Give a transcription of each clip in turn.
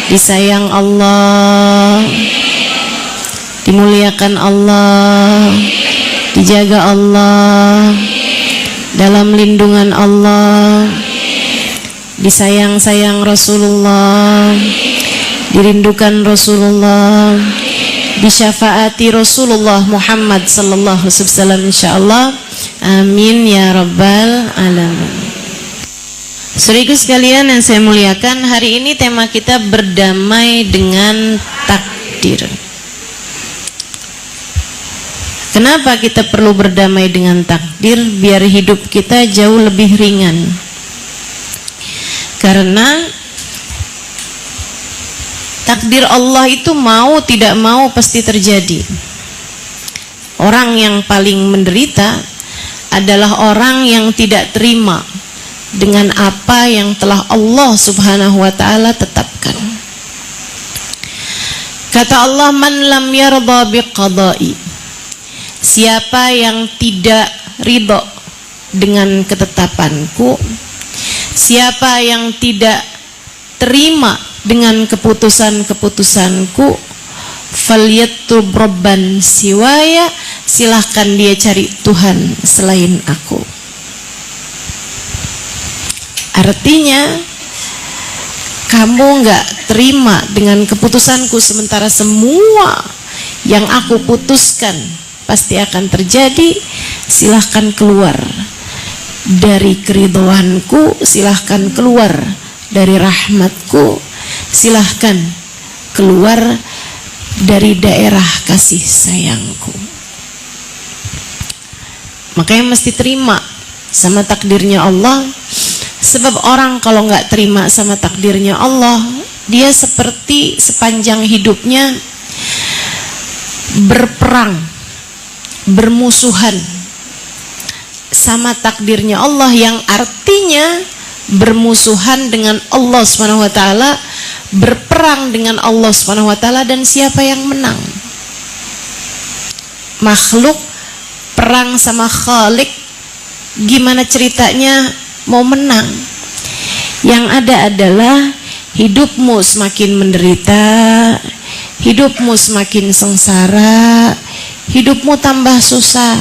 disayang Allah, dimuliakan Allah, dijaga Allah, dalam lindungan Allah, disayang-sayang Rasulullah, dirindukan Rasulullah, disyafaati Rasulullah Muhammad sallallahu alaihi wasallam insyaallah. Amin ya rabbal alamin. Saudaraku sekalian yang saya muliakan, hari ini tema kita berdamai dengan takdir. Kenapa kita perlu berdamai dengan takdir? Biar hidup kita jauh lebih ringan. Karena takdir Allah itu mau tidak mau pasti terjadi. Orang yang paling menderita adalah orang yang tidak terima dengan apa yang telah Allah Subhanahu wa taala tetapkan. Kata Allah, man lam yarda biqada'i, siapa yang tidak ridho dengan ketetapanku, siapa yang tidak terima dengan keputusan-keputusanku, falyatub rabban siwaya, silahkan dia cari Tuhan selain aku. Artinya kamu nggak terima dengan keputusanku, sementara semua yang aku putuskan pasti akan terjadi. Silahkan keluar dari keridhoanku, silahkan keluar dari rahmatku, silahkan keluar dari daerah kasih sayangku. Makanya mesti terima sama takdirnya Allah. Sebab orang kalau nggak terima sama takdirnya Allah, dia seperti sepanjang hidupnya berperang, bermusuhan sama takdirnya Allah, yang artinya bermusuhan dengan Allah Subhanahu wa taala, berperang dengan Allah Subhanahu wa taala. Dan siapa yang menang? Makhluk perang sama Khalik, gimana ceritanya mau menang? Yang ada adalah hidupmu semakin menderita, hidupmu semakin sengsara, hidupmu tambah susah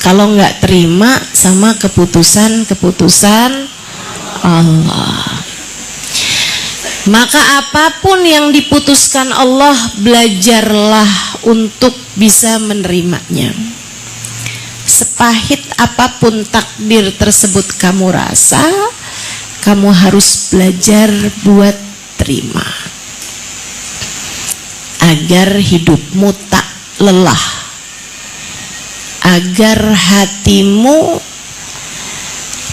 kalau nggak terima sama keputusan-keputusan Allah. Maka apapun yang diputuskan Allah, belajarlah untuk bisa menerimanya. Sepahit apapun takdir tersebut kamu rasa, kamu harus belajar buat terima, agar hidupmu tak lelah, agar hatimu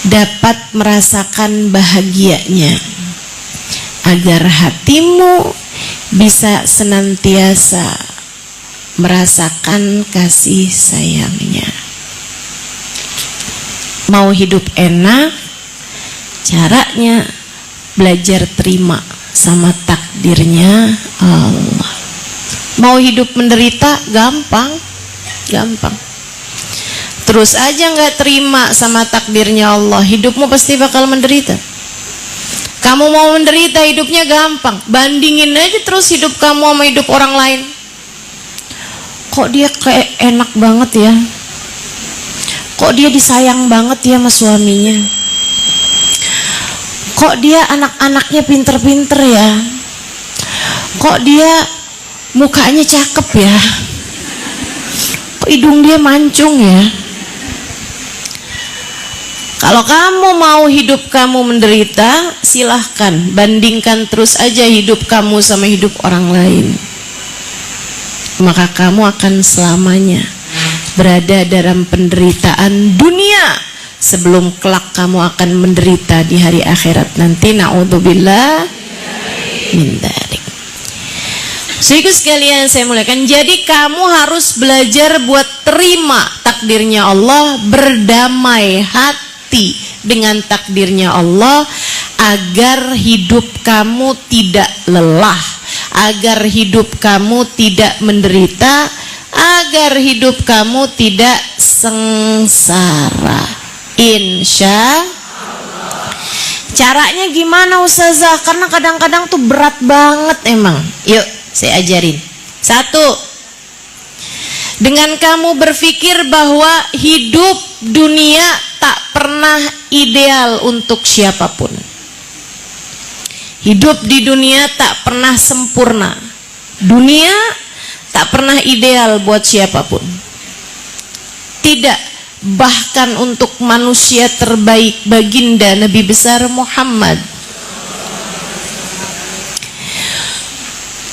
dapat merasakan bahagianya, agar hatimu bisa senantiasa merasakan kasih sayangnya. Mau hidup enak, caranya belajar terima sama takdirnya Allah. Mau hidup menderita, gampang. Terus aja nggak terima sama takdirnya Allah, hidupmu pasti bakal menderita. Kamu mau menderita, hidupnya gampang. Bandingin aja terus hidup kamu sama hidup orang lain. Kok dia kayak enak banget ya? Kok dia disayang banget ya sama suaminya? Kok dia anak-anaknya pinter-pinter ya? Kok dia mukanya cakep ya? Kok hidung dia mancung ya? Kalau kamu mau hidup kamu menderita, silahkan bandingkan terus aja hidup kamu sama hidup orang lain. Maka kamu akan selamanya berada dalam penderitaan dunia sebelum kelak kamu akan menderita di hari akhirat nanti. Na'udzubillah min dzalik. Saudaraku sekalian saya muliakan, jadi kamu harus belajar buat terima takdirnya Allah, berdamai hati dengan takdirnya Allah, agar hidup kamu tidak lelah, agar hidup kamu tidak menderita, agar hidup kamu tidak sengsara. Insya Allah. Caranya gimana Ustazah? Karena kadang-kadang tuh berat banget emang. Yuk, saya ajarin. 1. Dengan kamu berpikir bahwa hidup dunia tak pernah ideal untuk siapapun. Hidup di dunia tak pernah sempurna. Dunia tak pernah ideal buat siapapun. Tidak, bahkan untuk manusia terbaik baginda Nabi besar Muhammad.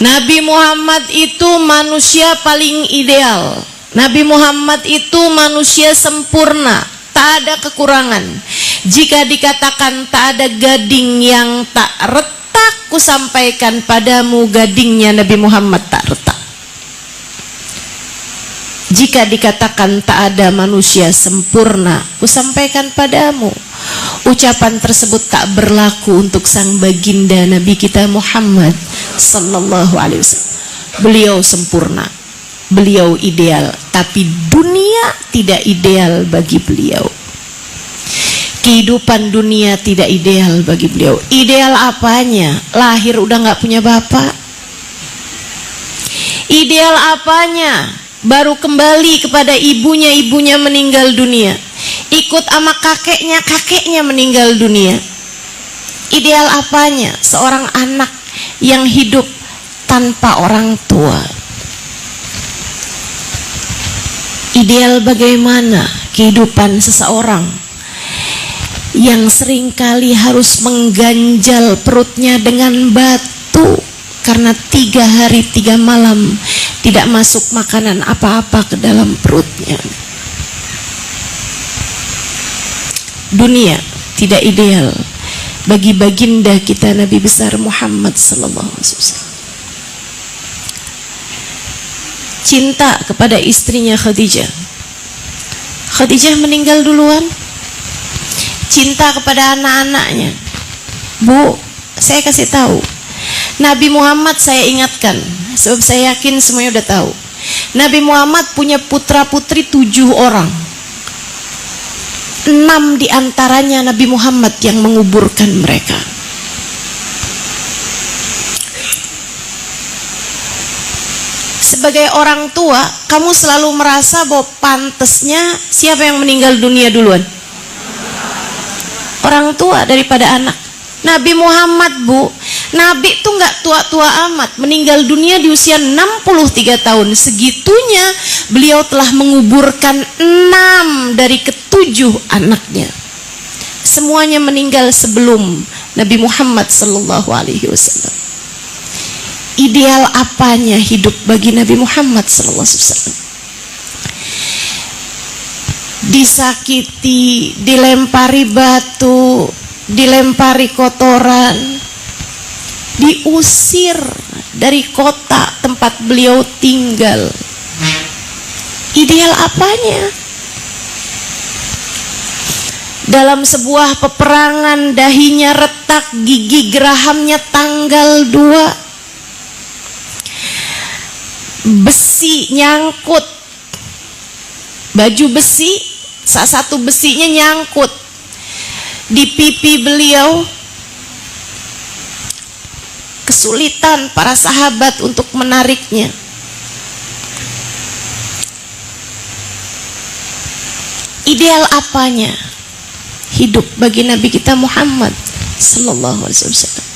Nabi Muhammad itu manusia paling ideal. Nabi Muhammad itu manusia sempurna, tak ada kekurangan. Jika dikatakan tak ada gading yang tak retak, ku sampaikan padamu gadingnya Nabi Muhammad tak retak. Jika dikatakan tak ada manusia sempurna, ku sampaikan padamu, ucapan tersebut tak berlaku untuk sang baginda Nabi kita Muhammad sallallahu alaihi wasallam. Beliau sempurna, beliau ideal, tapi dunia tidak ideal bagi beliau. Kehidupan dunia tidak ideal bagi beliau. Ideal apanya? Lahir udah nggak punya bapak. Ideal apanya? Baru kembali kepada ibunya, ibunya meninggal dunia. Ikut sama kakeknya, kakeknya meninggal dunia. Ideal apanya? Seorang anak yang hidup tanpa orang tua. Ideal bagaimana kehidupan seseorang yang seringkali harus mengganjal perutnya dengan batu karena 3 hari 3 malam tidak masuk makanan apa-apa ke dalam perutnya. Dunia tidak ideal bagi baginda kita Nabi besar Muhammad sallallahu alaihi wasallam. Cinta kepada istrinya Khadijah. Khadijah meninggal duluan. Cinta kepada anak-anaknya. Bu, saya kasih tahu. Nabi Muhammad saya ingatkan, sebab saya yakin semuanya udah tahu. Nabi Muhammad punya putra-putri 7 orang. 6 diantaranya Nabi Muhammad yang menguburkan mereka. Sebagai orang tua, kamu selalu merasa bahwa pantasnya siapa yang meninggal dunia duluan? Orang tua daripada anak. Nabi Muhammad, Bu, Nabi tuh nggak tua-tua amat, meninggal dunia di usia 63 tahun. Segitunya beliau telah menguburkan 6 dari ke-7 anaknya. Semuanya meninggal sebelum Nabi Muhammad sallallahu alaihi wasallam. Ideal apanya hidup bagi Nabi Muhammad sallallahu alaihi wasallam? Disakiti, dilempari batu, dilempari kotoran, diusir dari kota tempat beliau tinggal. Ideal apanya? Dalam sebuah peperangan dahinya retak, gigi gerahamnya tanggal 2. Besi nyangkut, baju besi, salah satu besinya nyangkut di pipi beliau. Kesulitan para sahabat untuk menariknya. Ideal apanya hidup bagi Nabi kita Muhammad sallallahu alaihi wasallam?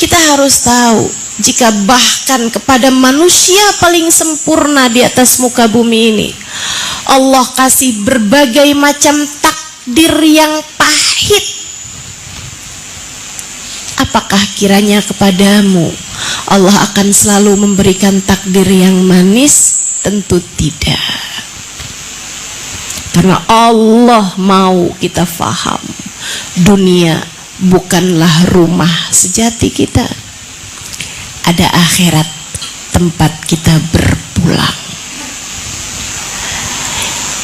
Kita harus tahu, jika bahkan kepada manusia paling sempurna di atas muka bumi ini Allah kasih berbagai macam takdir yang pahit, apakah kiranya kepadamu Allah akan selalu memberikan takdir yang manis? Tentu tidak. Karena Allah mau kita faham, dunia bukanlah rumah sejati kita. Ada akhirat, tempat kita berpulang.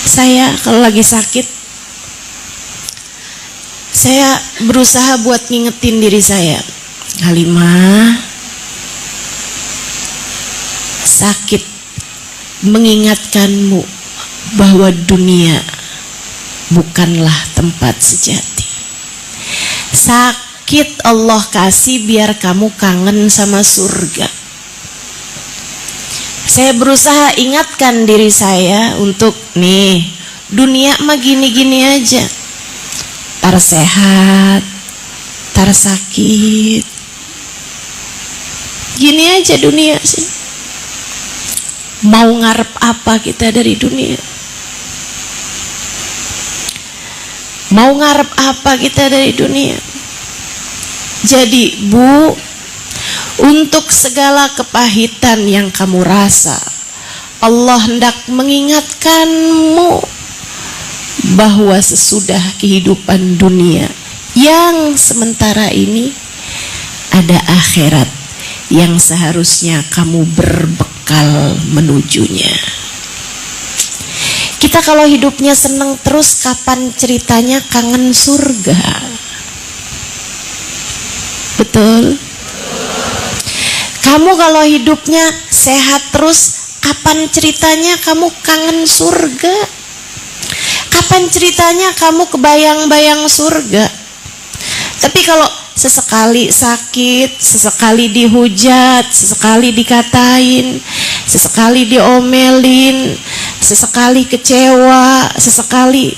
Saya kalau lagi sakit, saya berusaha buat ngingetin diri saya, Halimah, sakit mengingatkanmu bahwa dunia bukanlah tempat sejati. Sakit Allah kasih biar kamu kangen sama surga. Saya berusaha ingatkan diri saya untuk nih, dunia mah gini-gini aja. Tar sehat, tar sakit. Gini aja dunia sih. Mau ngarep apa kita dari dunia? Mau ngarep apa kita dari dunia? Jadi Bu, untuk segala kepahitan yang kamu rasa, Allah hendak mengingatkanmu bahwa sesudah kehidupan dunia yang sementara ini ada akhirat yang seharusnya kamu berbekal menujunya. Kita kalau hidupnya seneng terus, kapan ceritanya kangen surga? Betul? Kamu kalau hidupnya sehat terus, kapan ceritanya kamu kangen surga? Kapan ceritanya kamu kebayang-bayang surga? Tapi kalau sesekali sakit, sesekali dihujat, sesekali dikatain, sesekali diomelin, sesekali kecewa, sesekali.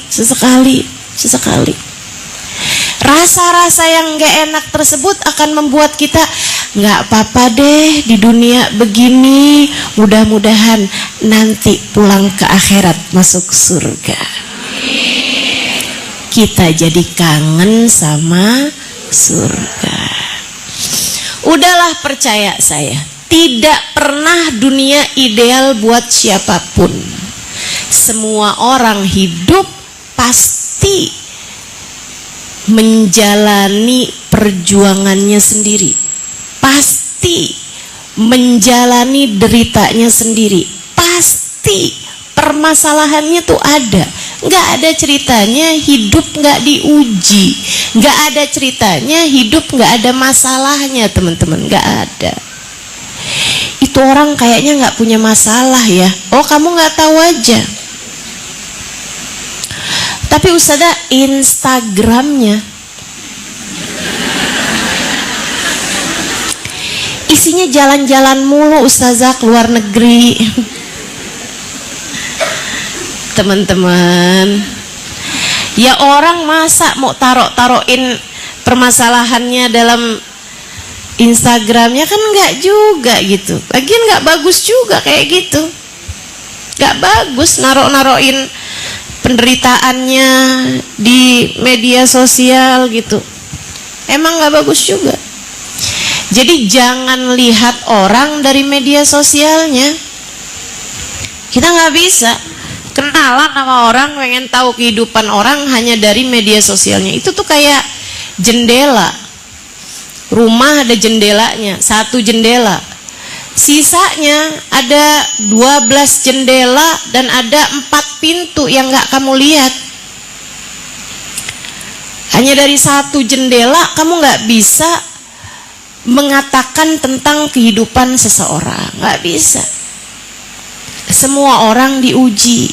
Rasa-rasa yang gak enak tersebut akan membuat kita gak apa-apa deh di dunia begini, mudah-mudahan nanti pulang ke akhirat masuk surga. Kita jadi kangen sama surga. Udahlah, percaya saya, tidak pernah dunia ideal buat siapapun. Semua orang hidup pasti menjalani perjuangannya sendiri, pasti menjalani deritanya sendiri, pasti permasalahannya tuh ada. Nggak ada ceritanya hidup nggak diuji, nggak ada ceritanya hidup nggak ada masalahnya, teman-teman, nggak ada. Itu orang kayaknya nggak punya masalah ya. Oh, kamu nggak tahu aja. Tapi Ustazah, Instagramnya isinya jalan-jalan mulu Ustazah, keluar negeri. Teman-teman, ya orang masa mau taruhin permasalahannya dalam Instagramnya, kan nggak juga gitu. Lagian nggak bagus juga kayak gitu. Nggak bagus naruhin penderitaannya di media sosial gitu. Emang nggak bagus juga. Jadi jangan lihat orang dari media sosialnya. Kita nggak bisa kenalan sama orang, pengen tahu kehidupan orang hanya dari media sosialnya. Itu tuh kayak jendela. Rumah ada jendelanya, satu jendela. Sisanya ada 12 jendela dan ada 4 pintu yang gak kamu lihat. Hanya dari satu jendela kamu gak bisa mengatakan tentang kehidupan seseorang. Gak bisa. Semua orang diuji.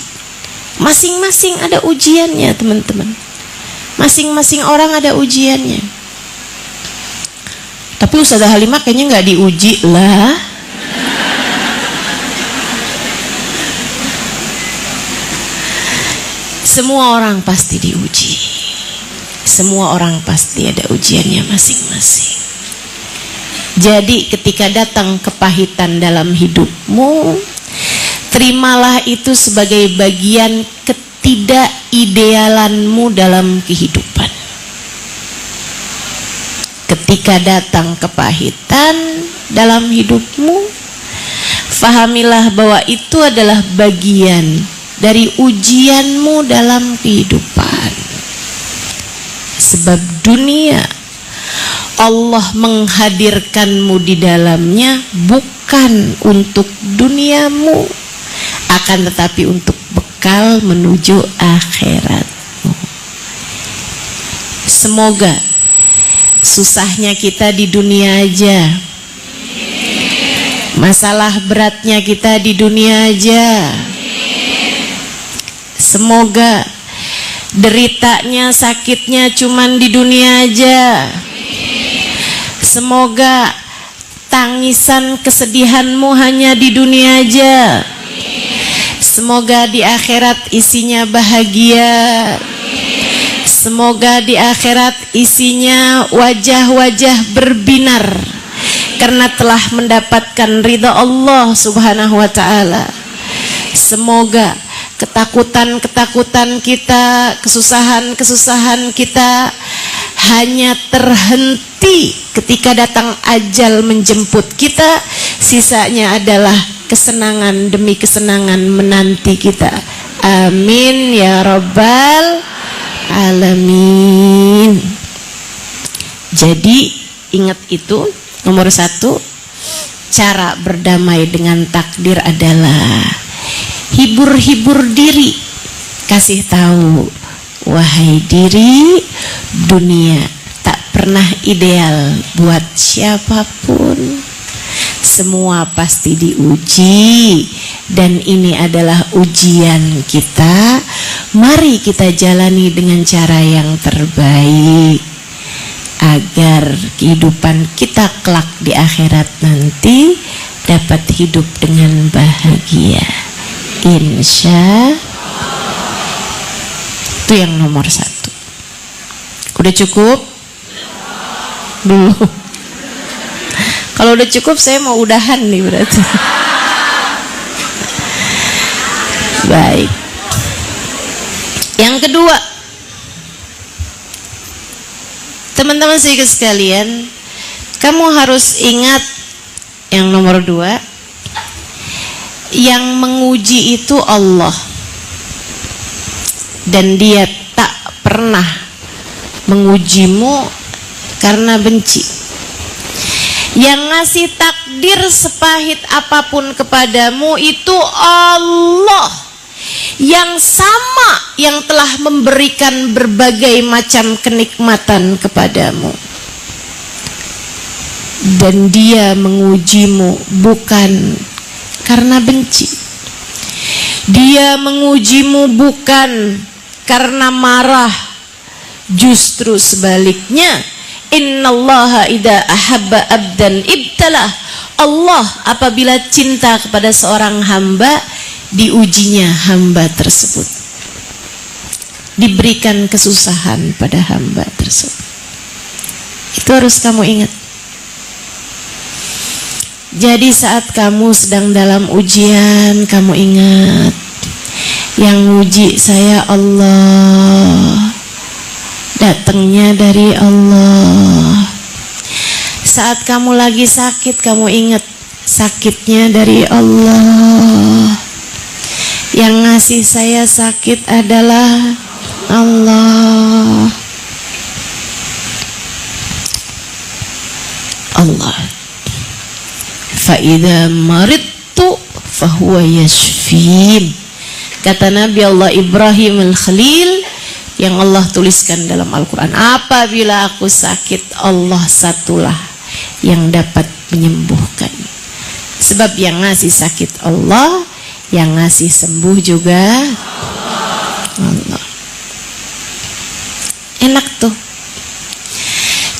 Masing-masing ada ujiannya, teman-teman. Masing-masing orang ada ujiannya. Tapi Ustazah Halimah kayaknya nggak diuji lah. Semua orang pasti diuji. Semua orang pasti ada ujiannya masing-masing. Jadi ketika datang kepahitan dalam hidupmu, terimalah itu sebagai bagian ketidakidealanmu dalam kehidupan. Ketika datang kepahitan dalam hidupmu, fahamilah bahwa itu adalah bagian dari ujianmu dalam kehidupan. Sebab dunia Allah menghadirkanmu di dalamnya bukan untuk duniamu, akan tetapi untuk bekal menuju akhiratmu. Semoga susahnya kita di dunia aja, masalah beratnya kita di dunia aja, semoga Deritanya, sakitnya cuman di dunia aja. Semoga tangisan kesedihanmu hanya di dunia aja. Semoga di akhirat isinya bahagia. Semoga di akhirat isinya wajah-wajah berbinar karena telah mendapatkan ridha Allah Subhanahu wa ta'ala. Semoga ketakutan-ketakutan kita, kesusahan-kesusahan kita hanya terhenti ketika datang ajal menjemput kita. Sisanya adalah kesenangan demi kesenangan menanti kita. Amin ya rabbal alamin. Jadi ingat itu, nomor 1, cara berdamai dengan takdir adalah hibur-hibur diri, kasih tahu, wahai diri, dunia tak pernah ideal buat siapapun. Semua pasti diuji dan ini adalah ujian kita. Mari kita jalani dengan cara yang terbaik agar kehidupan kita kelak di akhirat nanti dapat hidup dengan bahagia. Insya itu yang nomor 1. Udah cukup? Belum. Kalau udah cukup saya mau udahan nih berarti. Baik. Yang kedua, teman-teman sekalian, kamu harus ingat yang nomor 2, yang menguji itu Allah, dan Dia tak pernah mengujimu karena benci. Yang ngasih takdir sepahit apapun kepadamu itu Allah, yang sama yang telah memberikan berbagai macam kenikmatan kepadamu. Dan Dia mengujimu bukan karena benci. Dia mengujimu bukan karena marah, justru sebaliknya. Innallaha idza ahabba abdan ibtalah. Allah apabila cinta kepada seorang hamba, diujinya hamba tersebut, diberikan kesusahan pada hamba tersebut. Itu harus kamu ingat. Jadi saat kamu sedang dalam ujian, kamu ingat, yang uji saya Allah, datangnya dari Allah. Saat kamu lagi sakit, kamu ingat, sakitnya dari Allah. Yang ngasih saya sakit adalah Allah. Allah. Fa'idha maridtu fahuwa yashfin. Kata Nabi Allah Ibrahim al-Khalil yang Allah tuliskan dalam Al-Quran, apabila aku sakit, Allah satulah yang dapat menyembuhkan. Sebab yang ngasih sakit Allah, yang ngasih sembuh juga Allah. Enak tuh.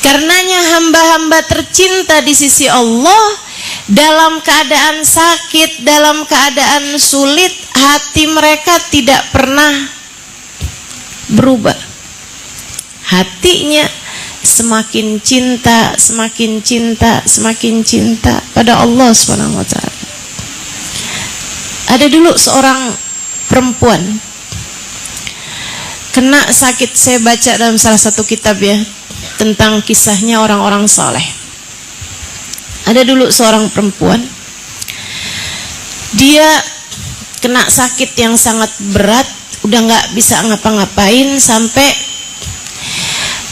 Karenanya hamba-hamba tercinta di sisi Allah, dalam keadaan sakit, dalam keadaan sulit, hati mereka tidak pernah berubah. Hatinya semakin cinta, semakin cinta, semakin cinta pada Allah SWT. Ada dulu seorang perempuan kena sakit, saya baca dalam salah satu kitab ya, tentang kisahnya orang-orang saleh. Ada dulu seorang perempuan, dia kena sakit yang sangat berat, udah nggak bisa ngapa-ngapain, sampai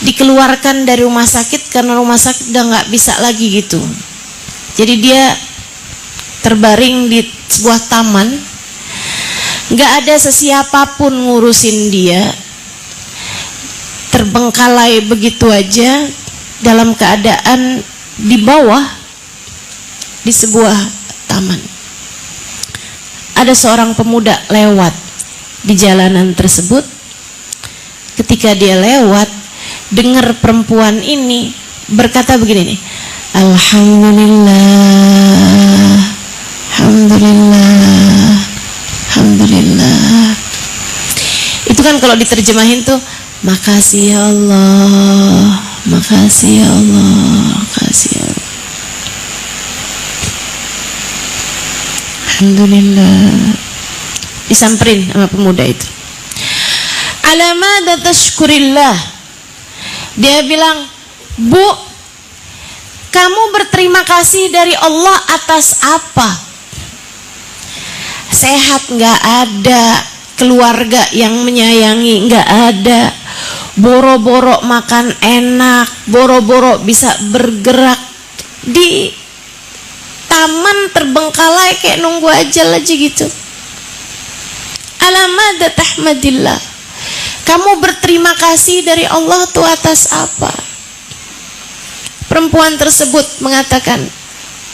dikeluarkan dari rumah sakit karena rumah sakit udah nggak bisa lagi gitu. Jadi dia terbaring di sebuah taman, nggak ada sesiapapun ngurusin dia, terbengkalai begitu aja dalam keadaan di bawah di sebuah taman. Ada seorang pemuda lewat di jalanan tersebut, ketika dia lewat dengar perempuan ini berkata begini nih, Alhamdulillah, Alhamdulillah, Alhamdulillah. Itu kan kalau diterjemahin tuh, makasih ya Allah, makasih ya Allah, makasih ya Allah. Alhamdulillah. Disamperin sama pemuda itu. Alamada tashkurillah. Dia bilang, Bu, kamu berterima kasih dari Allah atas apa? Sehat nggak ada, keluarga yang menyayangi nggak ada, boro-boro makan enak, boro-boro bisa bergerak di taman terbengkalai kayak nunggu ajal aja gitu. Alamada tahmadillah. Kamu berterima kasih dari Allah tuh atas apa? Perempuan tersebut mengatakan,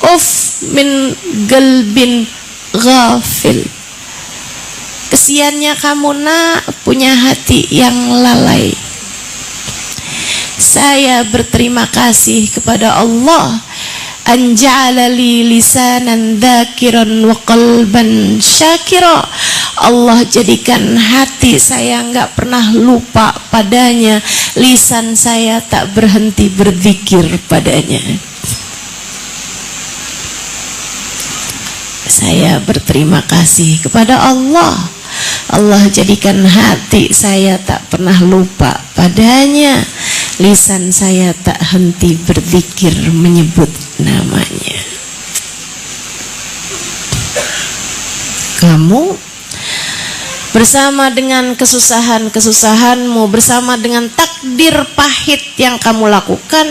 Uf min galbin ghafil. Kesiannya kamu nak punya hati yang lalai. Saya berterima kasih kepada Allah anja'ala li lisanan dzakiran wa qalban syakira. Allah jadikan hati saya enggak pernah lupa padanya, lisan saya tak berhenti berzikir padanya. Saya berterima kasih kepada Allah. Allah jadikan hati saya tak pernah lupa padanya, lisan saya tak henti berzikir menyebut namanya. Kamu bersama dengan kesusahan-kesusahanmu, bersama dengan takdir pahit yang kamu lakukan,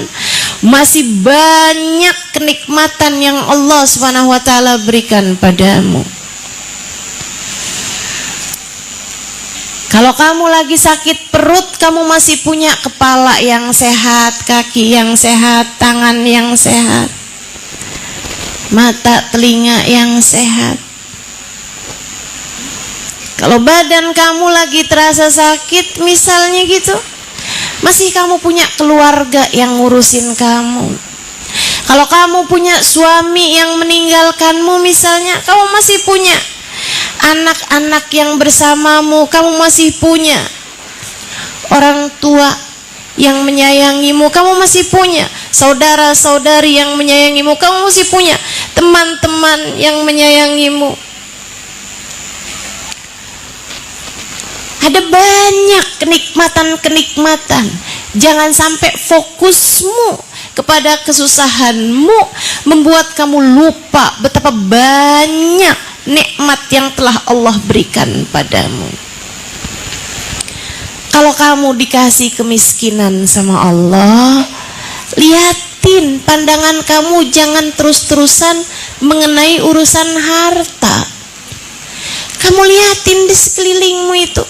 masih banyak kenikmatan yang Allah Subhanahu wa taala berikan padamu. Kalau kamu lagi sakit perut, kamu masih punya kepala yang sehat, kaki yang sehat, tangan yang sehat, mata, telinga yang sehat. Kalau badan kamu lagi terasa sakit misalnya gitu, masih kamu punya keluarga yang ngurusin kamu. Kalau kamu punya suami yang meninggalkanmu misalnya, kamu masih punya anak-anak yang bersamamu, kamu masih punya orang tua yang menyayangimu, kamu masih punya saudara-saudari yang menyayangimu, kamu masih punya teman-teman yang menyayangimu. Ada banyak kenikmatan-kenikmatan. Jangan sampai fokusmu kepada kesusahanmu membuat kamu lupa betapa banyak nikmat yang telah Allah berikan padamu. Kalau kamu dikasih kemiskinan sama Allah, lihatin pandangan kamu jangan terus-terusan mengenai urusan harta. Kamu lihatin di sekelilingmu itu.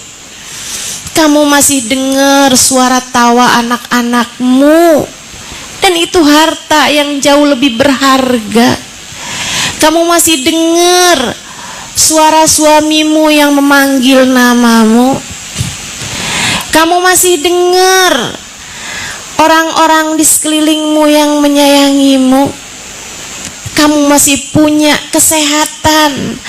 Kamu masih dengar suara tawa anak-anakmu, dan itu harta yang jauh lebih berharga. Kamu masih dengar suara suamimu yang memanggil namamu. Kamu masih dengar orang-orang di sekelilingmu yang menyayangimu. Kamu masih punya kesehatan.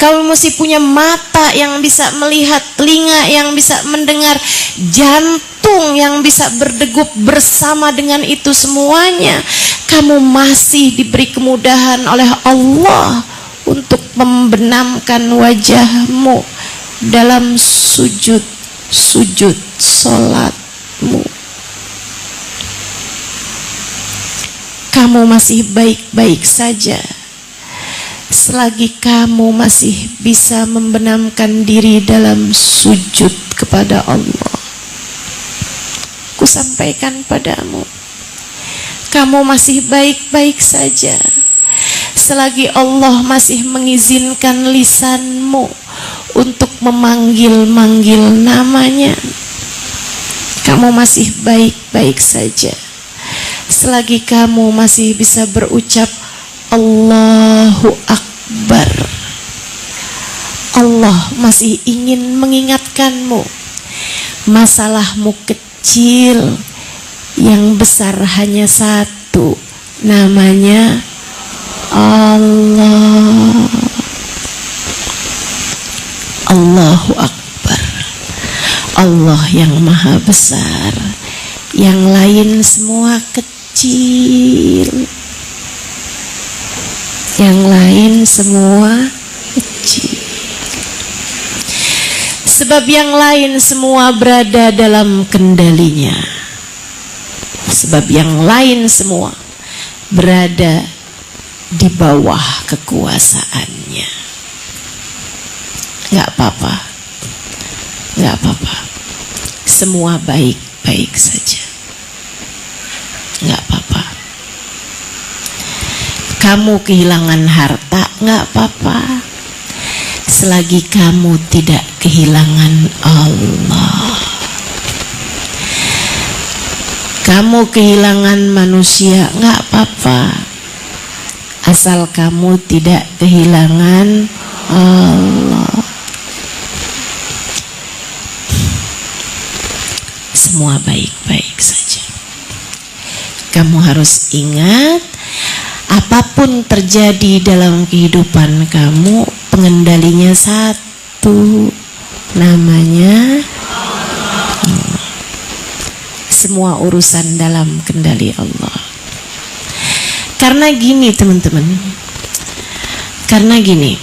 Kamu masih punya mata yang bisa melihat, telinga yang bisa mendengar, jantung yang bisa berdegup bersama dengan itu semuanya. Kamu masih diberi kemudahan oleh Allah untuk membenamkan wajahmu dalam sujud salatmu. Kamu masih baik-baik saja selagi kamu masih bisa membenamkan diri dalam sujud kepada Allah. Ku sampaikan padamu, kamu masih baik-baik saja selagi Allah masih mengizinkan lisanmu untuk memanggil-manggil namanya. Kamu masih baik-baik saja selagi kamu masih bisa berucap Allahu Akbar. Allah masih ingin mengingatkanmu Masalahmu kecil, yang besar hanya satu, namanya Allah. Allahu Akbar. Allah yang maha besar, yang lain semua kecil. Yang lain semua kecil. Sebab yang lain semua berada dalam kendalinya. Sebab yang lain semua berada di bawah kekuasaannya. Gak apa-apa. Gak apa-apa. Semua baik-baik saja. Gak apa-apa. Kamu kehilangan harta, gak apa-apa. Selagi kamu tidak kehilangan Allah. Kamu kehilangan manusia, gak apa-apa. Asal kamu tidak kehilangan Allah. Semua baik-baik saja. Kamu harus ingat, apapun terjadi dalam kehidupan kamu, pengendalinya satu, namanya Allah. Semua urusan dalam kendali Allah. Karena gini teman-teman, karena gini,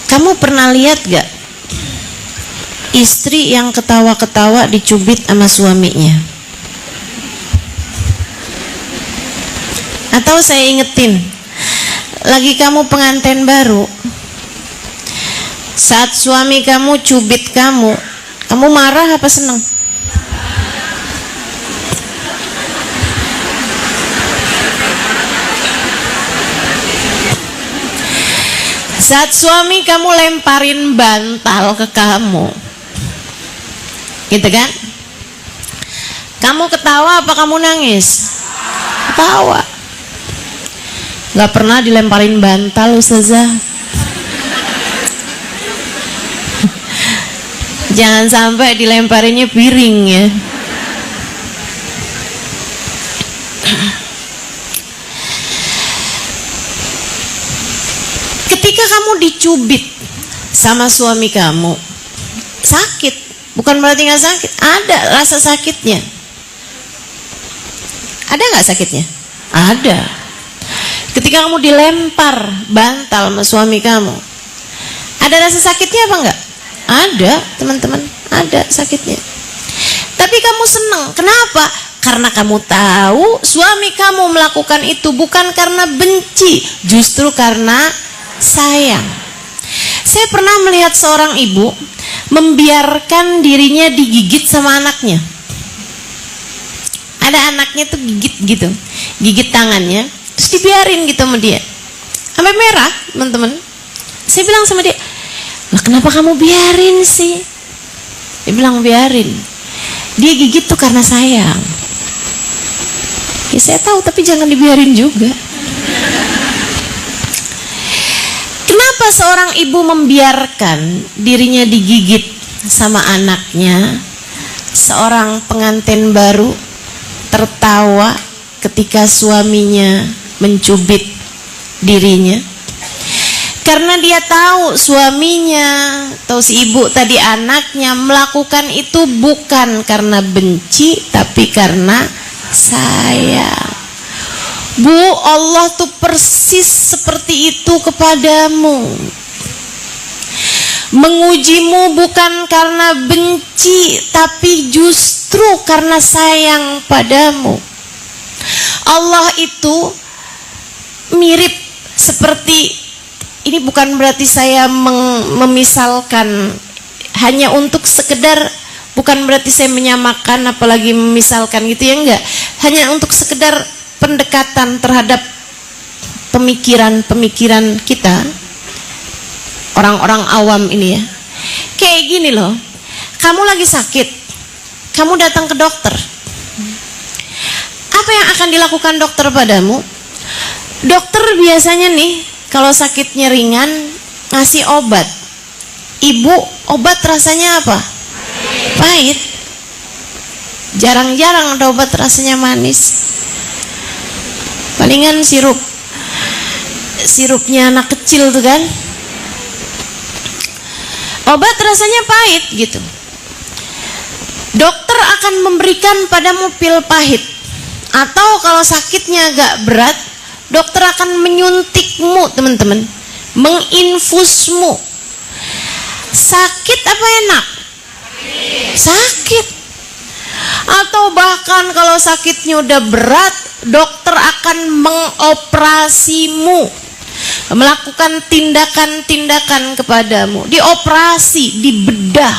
kamu pernah lihat gak istri yang ketawa-ketawa dicubit sama suaminya? Atau saya ingetin, lagi kamu pengantin baru, saat suami kamu cubit kamu marah apa senang? Saat suami kamu lemparin bantal ke kamu, gitu kan? Kamu ketawa apa kamu nangis? Ketawa. Gak pernah dilemparin bantal, Ustazah. Jangan sampai dilemparinnya piring ya. Ketika kamu dicubit sama suami kamu, sakit. Bukan berarti gak sakit, ada rasa sakitnya. Ada gak sakitnya? Ada. Ketika kamu dilempar bantal sama suami kamu, ada rasa sakitnya apa enggak? Ada, teman-teman, ada sakitnya. Tapi kamu senang. Kenapa? Karena kamu tahu suami kamu melakukan itu bukan karena benci, justru karena sayang. Saya pernah melihat seorang ibu membiarkan dirinya digigit sama anaknya. Ada anaknya tuh gigit gitu, gigit tangannya, terus dibiarin gitu sama dia, sampai merah, teman-teman. Saya bilang sama dia, lah kenapa kamu biarin sih? Dia bilang biarin. Dia gigit tuh karena sayang. Ya saya tahu, tapi jangan dibiarin juga. Kenapa seorang ibu membiarkan dirinya digigit sama anaknya? Seorang pengantin baru tertawa ketika suaminya mencubit dirinya. Karena dia tahu suaminya atau si ibu tadi, anaknya melakukan itu bukan karena benci, tapi karena sayang. Bu, Allah tuh persis seperti itu kepadamu. Mengujimu bukan karena benci, tapi justru karena sayang padamu. Allah itu mirip seperti, ini bukan berarti saya memisalkan hanya untuk sekedar, bukan berarti saya menyamakan apalagi memisalkan gitu ya, enggak. Hanya untuk sekedar pendekatan terhadap pemikiran-pemikiran kita, orang-orang awam ini ya. Kayak gini loh, kamu lagi sakit, kamu datang ke dokter. Apa yang akan dilakukan dokter padamu? Dokter biasanya nih, kalau sakitnya ringan, ngasih obat. ibu, obat rasanya apa? Pahit. Jarang-jarang ada obat rasanya manis. Palingan sirupnya anak kecil tuh kan. Obat rasanya pahit gitu. Dokter akan memberikan padamu pil pahit. Atau kalau sakitnya agak berat, dokter akan menyuntikmu, teman-teman, menginfusmu. Sakit apa enak? Sakit. Atau bahkan kalau sakitnya udah berat, dokter akan mengoperasimu, melakukan tindakan-tindakan kepadamu, dioperasi, dibedah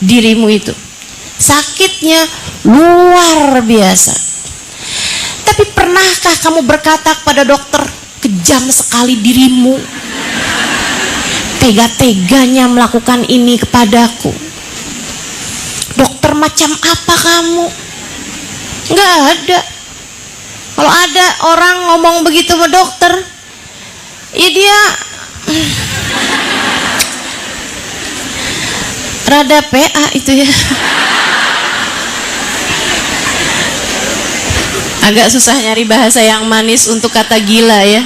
dirimu itu. Sakitnya luar biasa. Tapi pernahkah kamu berkata kepada dokter, kejam sekali dirimu, tega-teganya melakukan ini kepadaku. Dokter macam apa kamu? Nggak ada. Kalau ada orang ngomong begitu sama dokter, ya dia rada PA itu ya. Agak susah nyari bahasa yang manis untuk kata gila ya.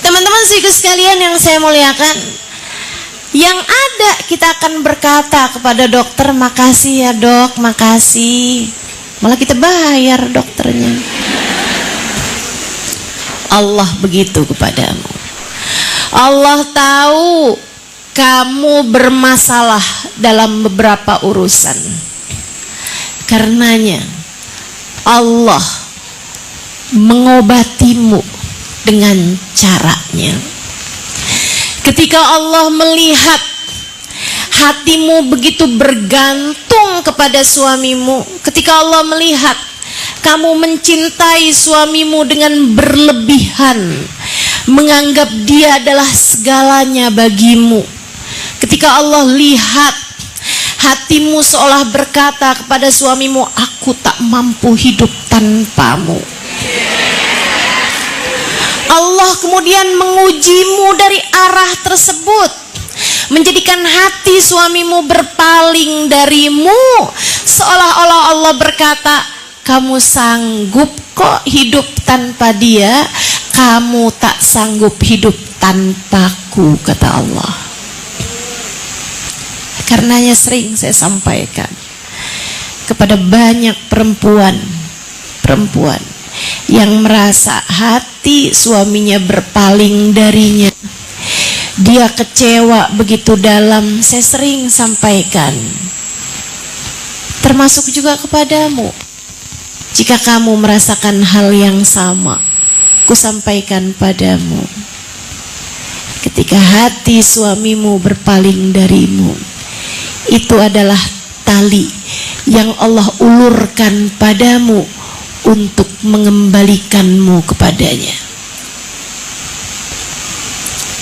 Teman-teman psikus sekalian yang saya muliakan, yang ada kita akan berkata kepada dokter, makasih ya dok, makasih. Malah kita bayar dokternya. Allah begitu kepadamu. Allah tahu kamu bermasalah dalam beberapa urusan. Karenanya Allah mengobatimu dengan caranya. Ketika Allah melihat hatimu begitu bergantung kepada suamimu, ketika Allah melihat kamu mencintai suamimu dengan berlebihan, menganggap dia adalah segalanya bagimu, ketika Allah lihat hatimu seolah berkata kepada suamimu, aku tak mampu hidup tanpamu, Allah kemudian mengujimu dari arah tersebut, menjadikan hati suamimu berpaling darimu, seolah-olah Allah berkata, kamu sanggup kok hidup tanpa dia, kamu tak sanggup hidup tanpaku, kata Allah. Karenanya sering saya sampaikan kepada banyak perempuan yang merasa hati suaminya berpaling darinya, dia kecewa begitu dalam. Saya sering sampaikan, termasuk juga kepadamu, jika kamu merasakan hal yang sama, ku sampaikan padamu, ketika hati suamimu berpaling darimu, itu adalah tali yang Allah ulurkan padamu untuk mengembalikanmu kepadanya.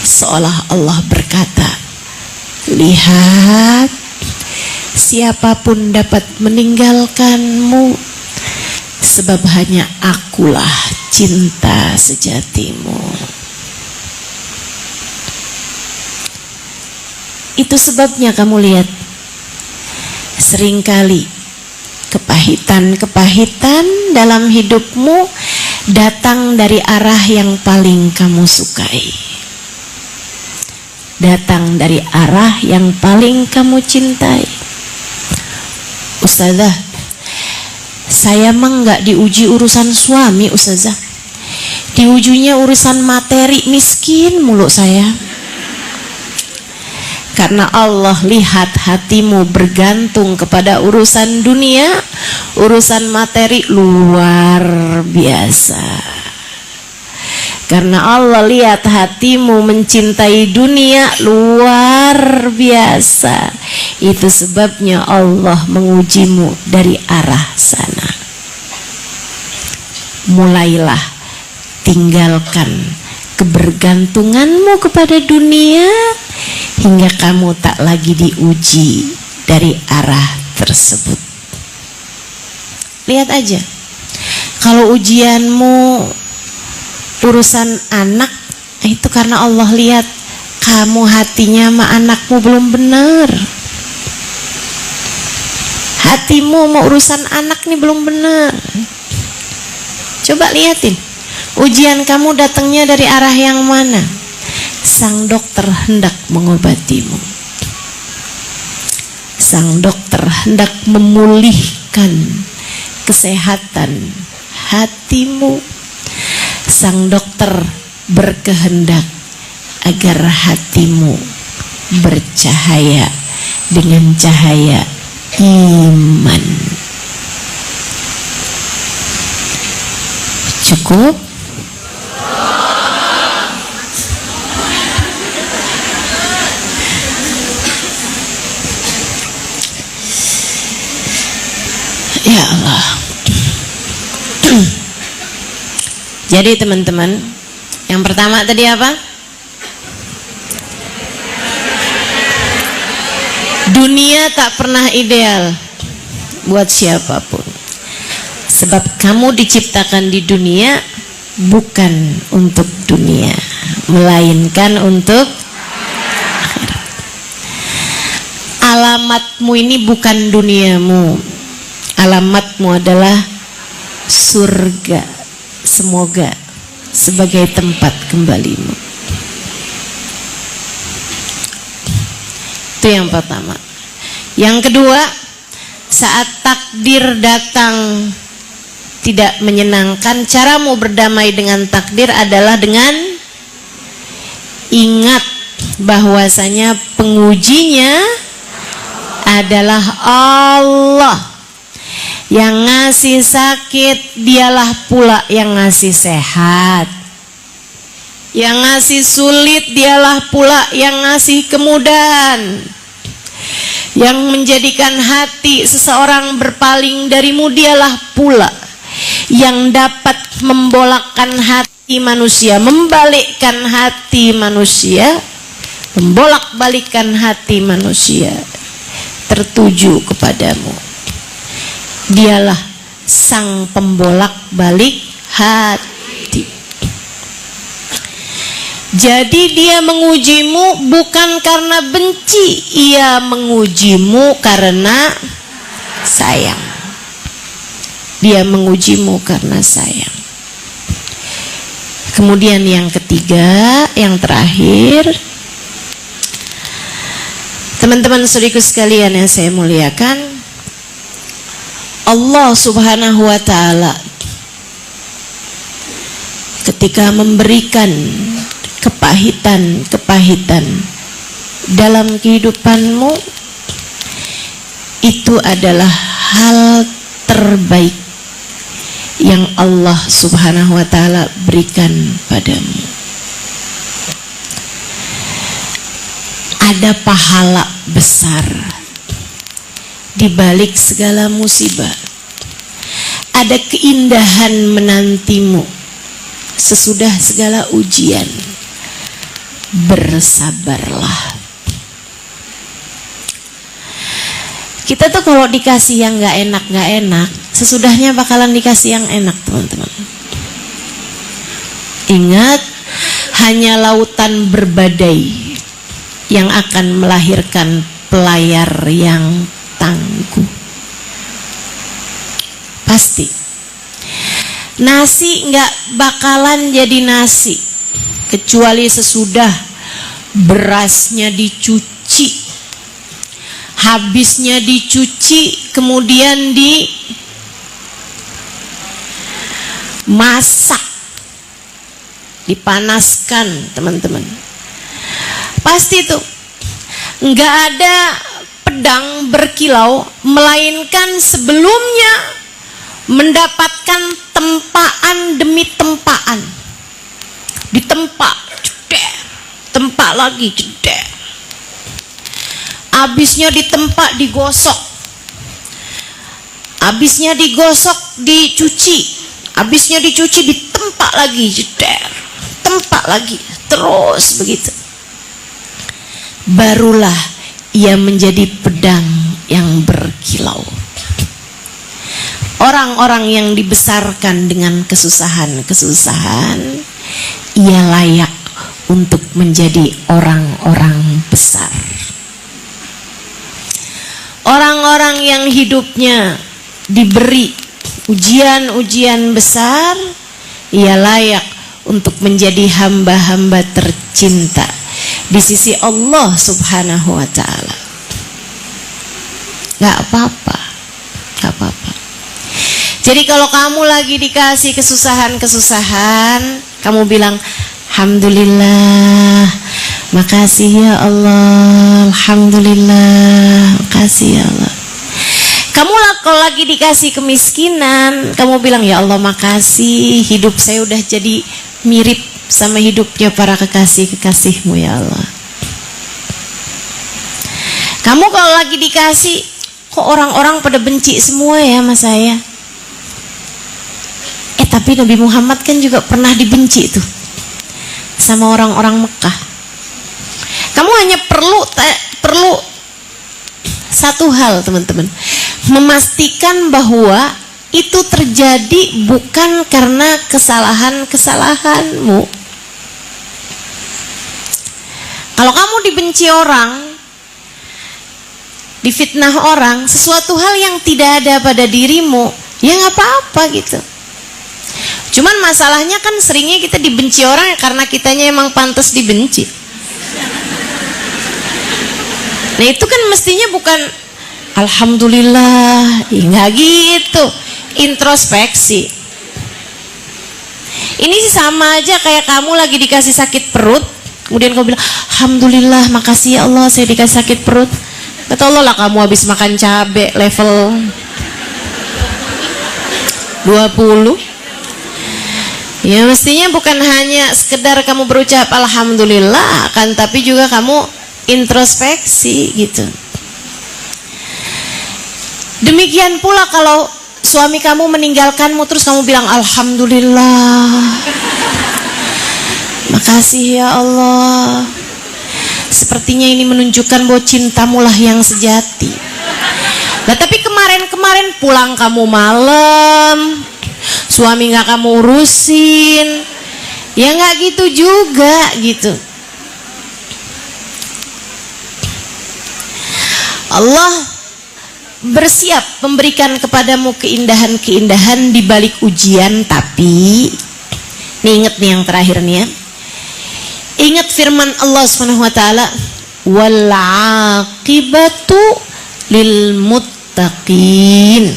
Seolah Allah berkata, lihat, siapapun dapat meninggalkanmu, sebab hanya akulah cinta sejatimu. Itu sebabnya kamu lihat, seringkali kepahitan-kepahitan dalam hidupmu datang dari arah yang paling kamu sukai, datang dari arah yang paling kamu cintai. Ustazah, saya mah nggak diuji urusan suami, Ustazah, diujinya urusan materi, miskin mulu saya. Karena Allah lihat hatimu bergantung kepada urusan dunia, urusan materi luar biasa. Karena Allah lihat hatimu mencintai dunia luar biasa. Itu sebabnya Allah mengujimu dari arah sana. Mulailah tinggalkan kebergantunganmu kepada dunia, hingga kamu tak lagi diuji dari arah tersebut. Lihat aja, kalau ujianmu urusan anak, itu karena Allah lihat kamu hatinya sama anakmu belum benar. Hatimu mau urusan anak nih belum benar. Coba liatin, ujian kamu datangnya dari arah yang mana? Sang dokter hendak mengobatimu. Sang dokter hendak memulihkan kesehatan hatimu. Sang dokter berkehendak agar hatimu bercahaya dengan cahaya iman. Cukup? Ya Allah. Jadi teman-teman, yang pertama tadi apa? Dunia tak pernah ideal buat siapapun. Sebab kamu diciptakan di dunia bukan untuk dunia, melainkan untuk akhirat. Alamatmu ini bukan duniamu. Alamatmu adalah surga. Semoga sebagai tempat kembalimu. Itu yang pertama. Yang kedua, saat takdir datang tidak menyenangkan, caramu berdamai dengan takdir adalah dengan ingat bahwasanya pengujinya adalah Allah. Yang ngasih sakit dialah pula yang ngasih sehat. Yang ngasih sulit dialah pula yang ngasih kemudahan. Yang menjadikan hati seseorang berpaling darimu dialah pula yang dapat membolakkan hati manusia, membalikkan hati manusia, membolak-balikan hati manusia tertuju kepadamu. Dialah sang pembolak-balik hati. Jadi dia mengujimu bukan karena benci, ia mengujimu karena sayang. Dia mengujimu karena sayang. Kemudian yang ketiga, yang terakhir, teman-teman saudaraku sekalian yang saya muliakan, Allah Subhanahu wa ta'ala ketika memberikan kepahitan dalam kehidupanmu, itu adalah hal terbaik yang Allah Subhanahu wa ta'ala berikan padamu. Ada pahala besar di balik segala musibah. Ada keindahan menantimu sesudah segala ujian. Bersabarlah. Kita tuh kalau dikasih yang gak enak, sesudahnya bakalan dikasih yang enak, teman-teman. Ingat, hanya lautan berbadai yang akan melahirkan pelayar yang tangguh. Pasti nasi nggak bakalan jadi nasi kecuali sesudah berasnya dicuci, habisnya dicuci, kemudian dimasak, dipanaskan, teman-teman. Pasti tuh nggak ada pedang berkilau, melainkan sebelumnya mendapatkan tempaan demi tempaan. Ditempa, jeder, tempa lagi, jeder. Habisnya ditempa, digosok. Habisnya digosok, dicuci. Habisnya dicuci, ditempa lagi, jeder. Tempa lagi, terus begitu. Barulah ia menjadi pedang yang berkilau. Orang-orang yang dibesarkan dengan kesusahan-kesusahan, ia layak untuk menjadi orang-orang besar. Orang-orang yang hidupnya diberi ujian-ujian besar, ia layak untuk menjadi hamba-hamba tercinta di sisi Allah Subhanahu wa ta'ala. Gak apa-apa, gak apa-apa. Jadi kalau kamu lagi dikasih kesusahan-kesusahan, kamu bilang, alhamdulillah, makasih ya Allah, alhamdulillah, makasih ya Allah. Kamu kalau lagi dikasih kemiskinan, kamu bilang, ya Allah makasih, hidup saya udah jadi mirip sama hidupnya para kekasih-kekasihmu ya Allah. Kamu kalau lagi dikasih, kok orang-orang pada benci semua ya sama saya? Tapi Nabi Muhammad kan juga pernah dibenci tuh sama orang-orang Mekah. Kamu hanya perlu satu hal, teman-teman, memastikan bahwa itu terjadi bukan karena kesalahan-kesalahanmu. Kalau kamu dibenci orang, difitnah orang, sesuatu hal yang tidak ada pada dirimu, ya nggak apa-apa gitu. Cuman masalahnya kan seringnya kita dibenci orang karena kitanya emang pantas dibenci. Nah itu kan mestinya bukan alhamdulillah, nggak gitu. Introspeksi. Ini sih sama aja kayak kamu lagi dikasih sakit perut, kemudian kamu bilang alhamdulillah, makasih ya Allah saya dikasih sakit perut. Kata Allah lah kamu habis makan cabai level 20. Ya mestinya bukan hanya sekedar kamu berucap alhamdulillah kan, tapi juga kamu introspeksi gitu. Demikian pula kalau suami kamu meninggalkanmu terus kamu bilang alhamdulillah, makasih ya Allah, sepertinya ini menunjukkan bahwa cintamu lah yang sejati. Nah tapi kemarin pulang kamu malam, suami gak kamu urusin, ya gak gitu juga gitu. Allah bersiap memberikan kepadamu keindahan-keindahan di balik ujian, tapi nih inget nih yang terakhir nih ya. Ingat firman Allah Subhanahu wa taala, wal aqibatu lil muttaqin.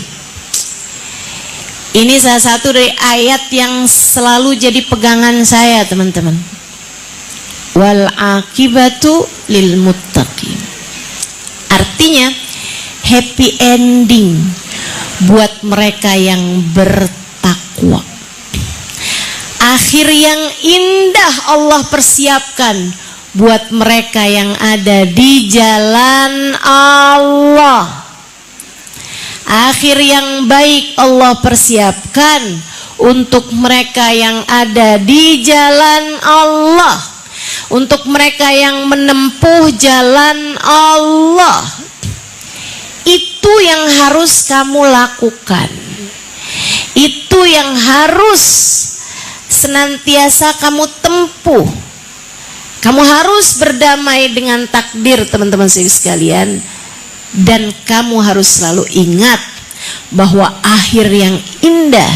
Ini salah satu dari ayat yang selalu jadi pegangan saya, teman-teman. Wal aqibatu lil muttaqin. Artinya happy ending buat mereka yang bertakwa. Akhir yang indah Allah persiapkan buat mereka yang ada di jalan Allah. Akhir yang baik Allah persiapkan untuk mereka yang ada di jalan Allah, untuk mereka yang menempuh jalan Allah. Itu yang harus kamu lakukan, itu yang harus senantiasa kamu tempuh. Kamu harus berdamai dengan takdir, teman-teman sekalian. Dan kamu harus selalu ingat bahwa akhir yang indah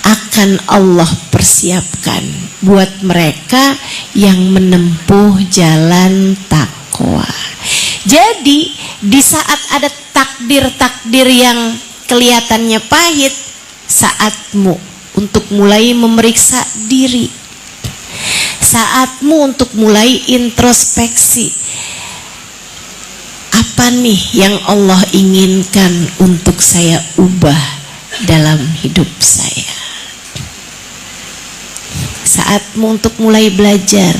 akan Allah persiapkan buat mereka yang menempuh jalan takwa. Jadi di saat ada takdir-takdir yang kelihatannya pahit, saatmu untuk mulai memeriksa diri, saatmu untuk mulai introspeksi. Apa nih yang Allah inginkan untuk saya ubah dalam hidup saya? Saatmu untuk mulai belajar.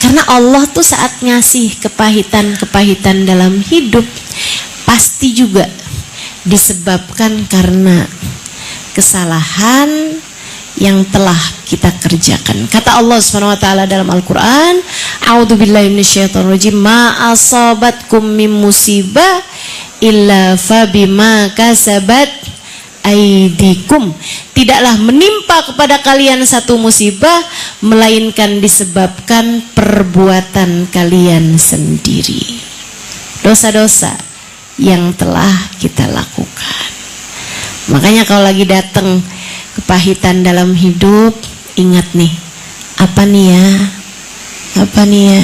Karena Allah tuh saat ngasih kepahitan-kepahitan dalam hidup pasti juga disebabkan karena kesalahan yang telah kita kerjakan. Kata Allah Subhanahu wa taala dalam Al-Qur'an, a'udzubillahi minasyaitonirrajim, ma asabatkum min musibah illa fabima kasabat aidikum, tidaklah menimpa kepada kalian satu musibah melainkan disebabkan perbuatan kalian sendiri, dosa-dosa yang telah kita lakukan. Makanya kalau lagi datang kepahitan dalam hidup, ingat nih, apa nih ya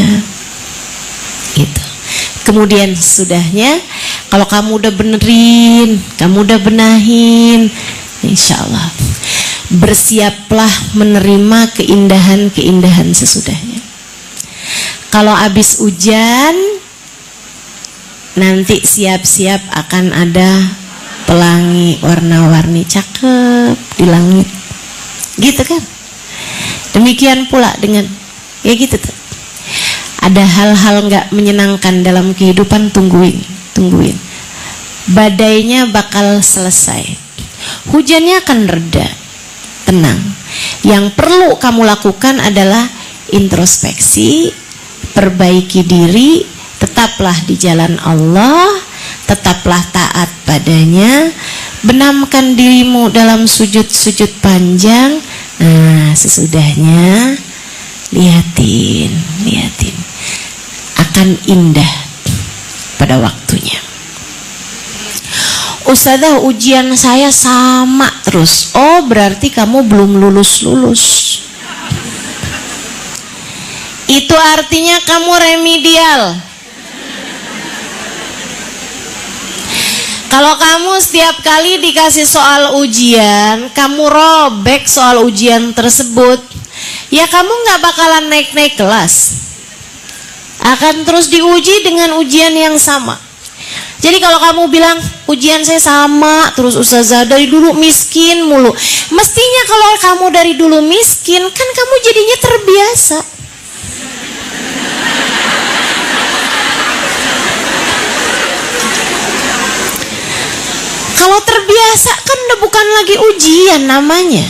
gitu. Kemudian sudahnya, kalau kamu udah benerin, kamu udah benahin, insya Allah bersiaplah menerima keindahan-keindahan sesudahnya. Kalau habis hujan, nanti siap-siap akan ada pelangi warna-warni cakep di langit, gitu kan? Demikian pula dengan ya gitu tuh. Ada hal-hal nggak menyenangkan dalam kehidupan, tungguin. Badainya bakal selesai, hujannya akan reda, tenang. Yang perlu kamu lakukan adalah introspeksi, perbaiki diri, tetaplah di jalan Allah, tetaplah taat padanya, benamkan dirimu dalam sujud-sujud panjang. Nah, sesudahnya lihatin akan indah pada waktunya. Ustazah, ujian saya sama terus. Oh, berarti kamu belum lulus. Itu artinya kamu remedial. Kalau kamu setiap kali dikasih soal ujian, kamu robek soal ujian tersebut, ya kamu nggak bakalan naik kelas. Akan terus diuji dengan ujian yang sama. Jadi kalau kamu bilang ujian saya sama terus Ustazah, dari dulu miskin mulu, mestinya kalau kamu dari dulu miskin, kan kamu jadinya terbiasa. Kalau terbiasa kan udah bukan lagi ujian namanya.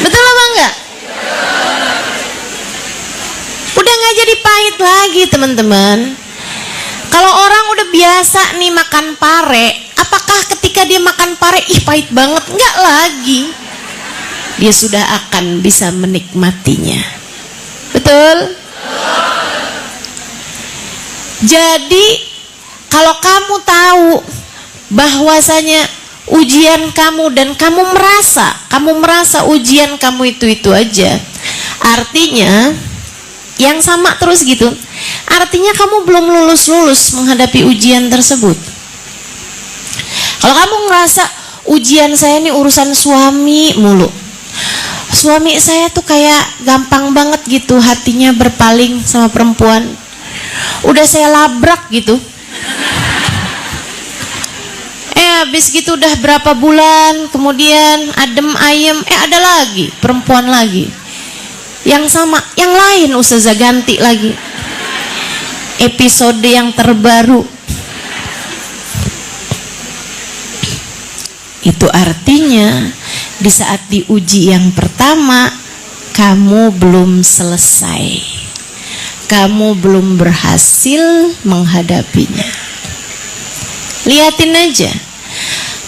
Betul apa enggak? Udah nggak jadi pahit lagi, teman-teman. Kalau orang udah biasa nih makan pare, apakah ketika dia makan pare, pahit banget? Enggak lagi. Dia sudah akan bisa menikmatinya. Betul? Jadi kalau kamu tahu bahwasanya ujian kamu dan kamu merasa ujian kamu itu aja, artinya yang sama terus gitu, artinya kamu belum lulus menghadapi ujian tersebut. Kalau kamu ngerasa ujian saya ini urusan suami mulu, suami saya tuh kayak gampang banget gitu hatinya berpaling sama perempuan, udah saya labrak gitu, habis gitu udah berapa bulan kemudian adem ayem, ada lagi perempuan lagi yang sama, yang lain Ustazah ganti lagi episode yang terbaru. Itu artinya di saat diuji yang pertama kamu belum selesai, kamu belum berhasil menghadapinya. Lihatin aja,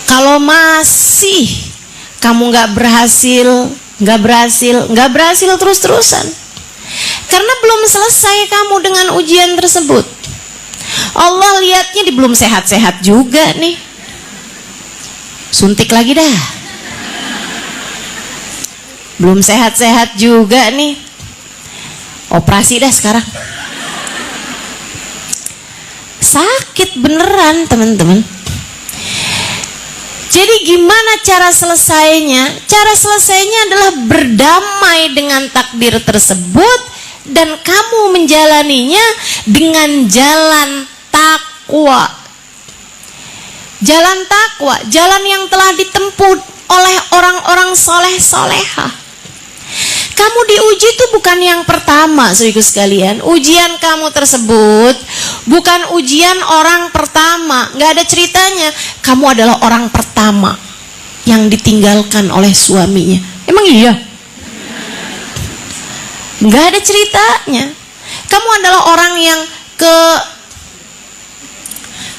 kalau masih kamu nggak berhasil terus-terusan, karena belum selesai kamu dengan ujian tersebut. Allah lihatnya di belum sehat-sehat juga nih, suntik lagi dah. Belum sehat-sehat juga nih, operasi dah sekarang. Sakit beneran, teman-teman. Jadi gimana cara selesainya? Cara selesainya adalah berdamai dengan takdir tersebut dan kamu menjalaninya dengan jalan takwa. Jalan takwa, jalan yang telah ditempuh oleh orang-orang soleh-solehah. Kamu diuji itu bukan yang pertama, saudaraku sekalian. Ujian kamu tersebut bukan ujian orang pertama. Nggak ada ceritanya kamu adalah orang pertama yang ditinggalkan oleh suaminya. Emang iya? Nggak ada ceritanya. Kamu adalah orang yang ke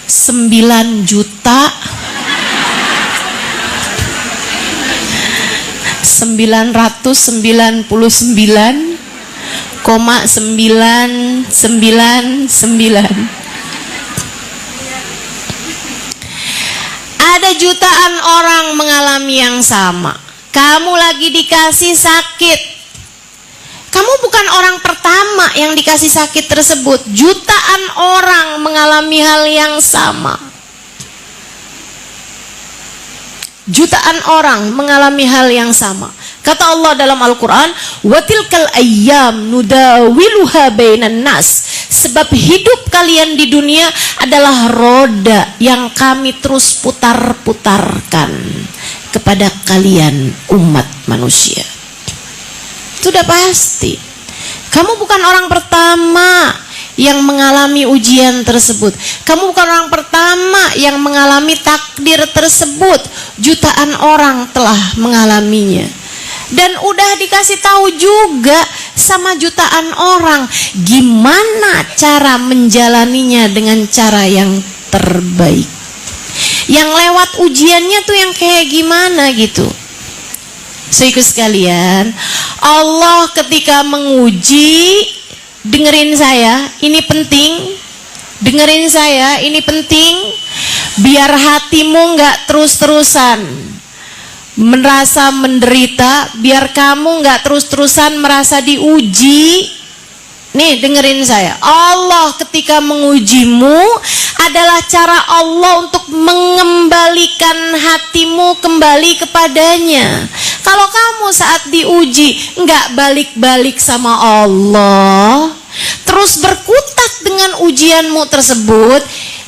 9 juta 999,999. Ada jutaan orang mengalami yang sama. Kamu lagi dikasih sakit. Kamu bukan orang pertama yang dikasih sakit tersebut. Jutaan orang mengalami hal yang sama. Jutaan orang mengalami hal yang sama. Kata Allah dalam Al-Quran, "Watilkal ayyam nudawiluha bainan nas." Sebab hidup kalian di dunia adalah roda yang kami terus putar-putarkan kepada kalian umat manusia. Sudah pasti. Kamu bukan orang pertama yang mengalami ujian tersebut. Kamu bukan orang pertama yang mengalami takdir tersebut. Jutaan orang telah mengalaminya. Dan udah dikasih tahu juga sama jutaan orang gimana cara menjalaninya dengan cara yang terbaik. Yang lewat ujiannya tuh yang kayak gimana gitu. Saudaraku sekalian, Allah ketika menguji, dengerin saya, ini penting. Dengerin saya, ini penting. Biar hatimu nggak terus-terusan merasa menderita, biar kamu nggak terus-terusan merasa diuji. Nih dengerin saya, Allah ketika mengujimu adalah cara Allah untuk mengembalikan hatimu kembali kepadanya. Kalau kamu saat diuji nggak balik-balik sama Allah, terus berkutat dengan ujianmu tersebut,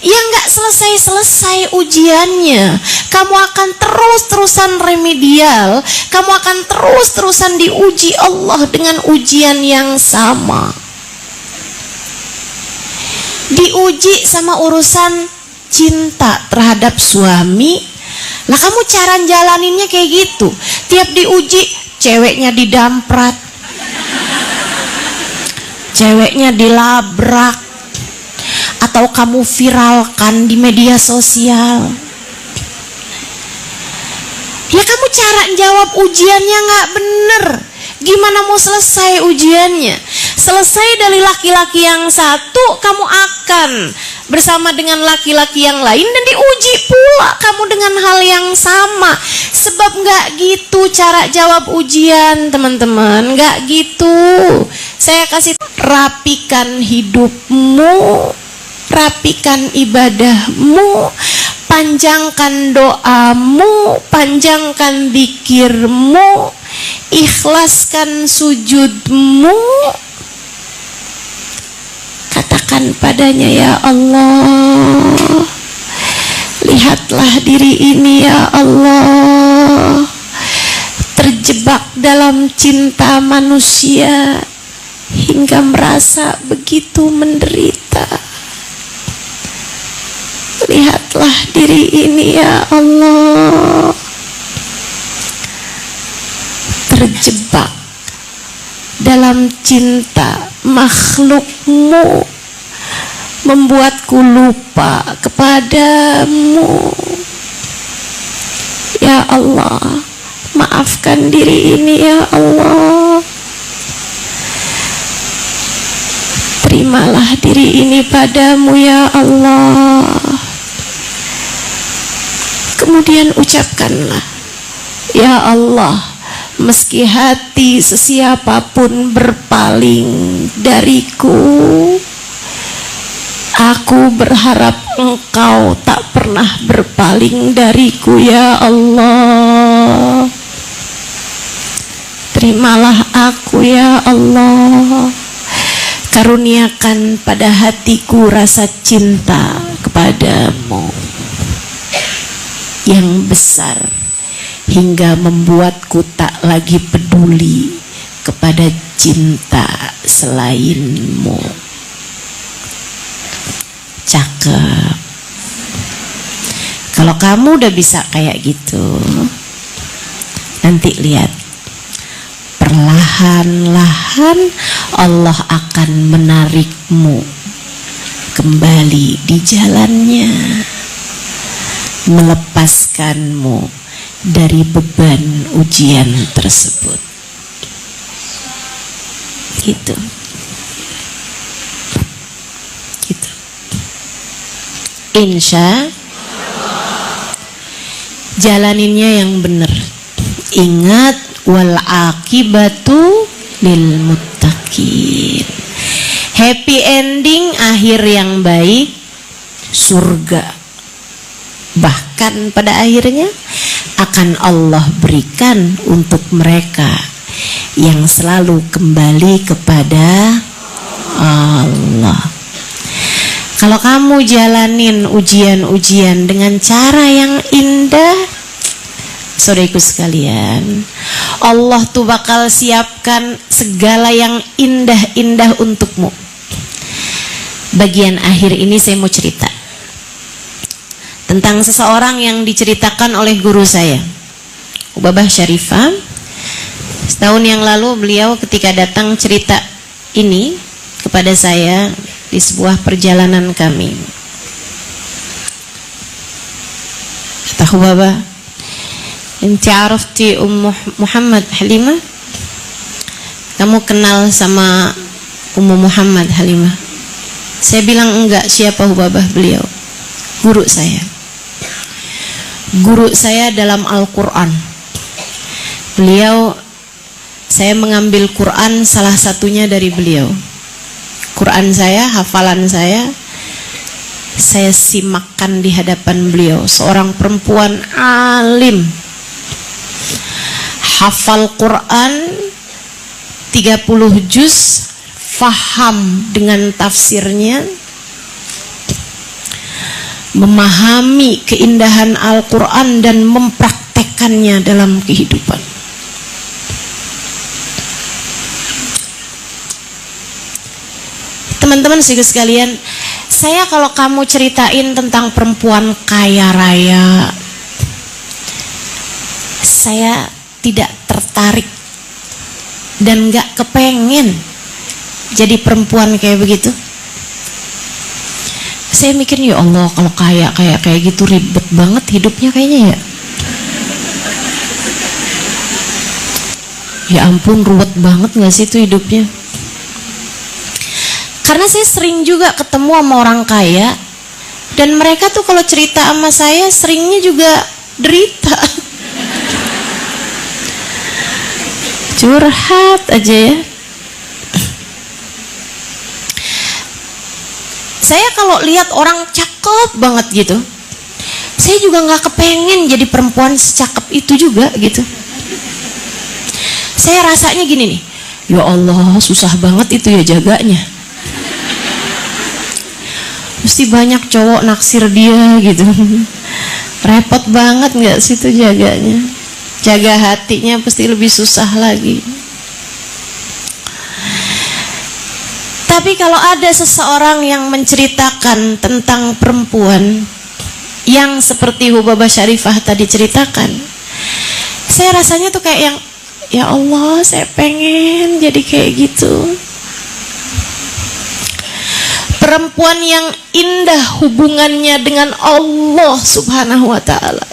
ya nggak selesai-selesai ujiannya. Kamu akan terus-terusan remedial. Kamu akan terus-terusan diuji Allah dengan ujian yang sama. Diuji sama urusan cinta terhadap suami. Lah kamu cara jalaninnya kayak gitu. Tiap diuji, ceweknya didamprat, ceweknya dilabrak, atau kamu viralkan di media sosial. Ya kamu cara jawab ujiannya nggak bener. Gimana mau selesai ujiannya? Selesai dari laki-laki yang satu, kamu akan bersama dengan laki-laki yang lain dan diuji pula kamu dengan hal yang sama. Sebab nggak gitu cara jawab ujian, teman-teman. Nggak gitu. Saya kasih, rapikan hidupmu, rapikan ibadahmu, panjangkan doamu, panjangkan zikirmu, ikhlaskan sujudmu. Katakan padanya, ya Allah, lihatlah diri ini ya Allah, terjebak dalam cinta manusia hingga merasa begitu menderita. Lihatlah diri ini ya Allah, terjebak dalam cinta makhlukmu, membuatku lupa kepadamu. Ya Allah, maafkan diri ini ya Allah. Terimalah diri ini padamu ya Allah. Kemudian ucapkanlah, ya Allah, meski hati sesiapapun berpaling dariku, aku berharap Engkau tak pernah berpaling dariku ya Allah. Terimalah aku ya Allah. Karuniakan pada hatiku rasa cinta kepadamu yang besar hingga membuatku tak lagi peduli kepada cinta selainmu. Cakep. Kalau kamu udah bisa kayak gitu, nanti lihat, perlahan-lahan Allah akan menarikmu kembali di jalannya, melepaskanmu dari beban ujian tersebut. Gitu. Insya jalaninnya yang benar. Ingat, wal akibatu lil muttaqin. Happy ending, akhir yang baik, surga. Bahkan pada akhirnya akan Allah berikan untuk mereka yang selalu kembali kepada Allah. Kalau kamu jalanin ujian-ujian dengan cara yang indah, saudaraku sekalian, Allah tuh bakal siapkan segala yang indah-indah untukmu. Bagian akhir ini saya mau cerita tentang seseorang yang diceritakan oleh guru saya, Hubabah Syarifah. Setahun yang lalu beliau ketika datang cerita ini kepada saya di sebuah perjalanan kami. Kata Hubabah, "Inti arafti Muhammad Halimah?" Kamu kenal sama Ummu Muhammad Halimah? Saya bilang enggak. Siapa Hubabah? Beliau guru saya. Guru saya dalam Al-Quran. Beliau, saya mengambil Quran salah satunya dari beliau. Quran saya, hafalan saya simakkan di hadapan beliau. Seorang perempuan alim, hafal Quran 30 juz, faham dengan tafsirnya, memahami keindahan Al-Quran dan mempraktekkannya dalam kehidupan. Teman-teman sekalian, saya kalau kamu ceritain tentang perempuan kaya raya, saya tidak tertarik dan gak kepengen jadi perempuan kayak begitu. Saya mikir, ya Allah, kalau kayak gitu ribet banget hidupnya kayaknya ya. Ya ampun, ruwet banget gak sih itu hidupnya? Karena saya sering juga ketemu sama orang kaya, dan mereka tuh kalau cerita sama saya seringnya juga derita. Curhat aja ya. Saya kalau lihat orang cakep banget gitu, saya juga nggak kepengen jadi perempuan secakep itu juga gitu. Saya rasanya gini nih, ya Allah, susah banget itu ya jaganya. Mesti banyak cowok naksir dia gitu. Repot banget nggak sih itu jaganya? Jaga hatinya pasti lebih susah lagi. Tapi kalau ada seseorang yang menceritakan tentang perempuan yang seperti Hubabah Syarifah tadi ceritakan, saya rasanya tuh kayak yang, ya Allah, saya pengen jadi kayak gitu. Perempuan yang indah hubungannya dengan Allah Subhanahu wa ta'ala.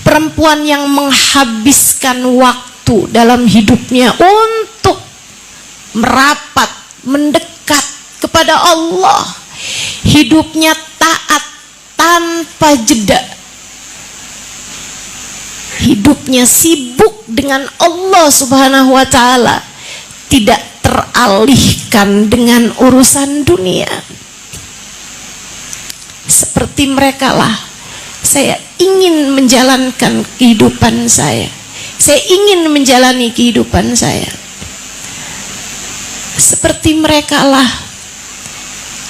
Perempuan yang menghabiskan waktu dalam hidupnya untuk merapat, mendekat kepada Allah. Hidupnya taat tanpa jeda. Hidupnya sibuk dengan Allah Subhanahu wa ta'ala. Tidak teralihkan dengan urusan dunia. Seperti mereka lah saya ingin menjalankan kehidupan saya. Saya ingin menjalani kehidupan saya. Seperti mereka lah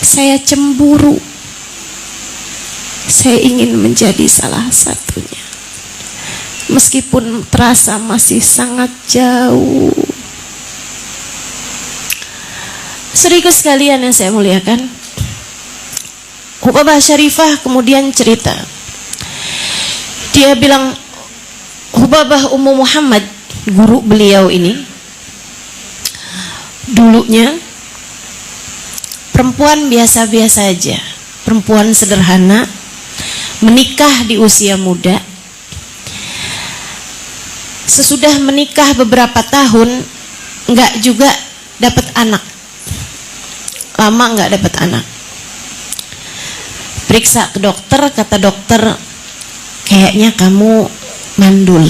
saya cemburu. Saya ingin menjadi salah satunya. Meskipun terasa masih sangat jauh. Saudaraku sekalian yang saya muliakan, Hubabah Syarifah kemudian cerita. Dia bilang, Hubabah Ummu Muhammad, guru beliau ini, dulunya perempuan biasa-biasa aja, perempuan sederhana, menikah di usia muda, sesudah menikah beberapa tahun nggak juga dapat anak, lama nggak dapat anak. Periksa ke dokter, kata dokter kayaknya kamu mandul.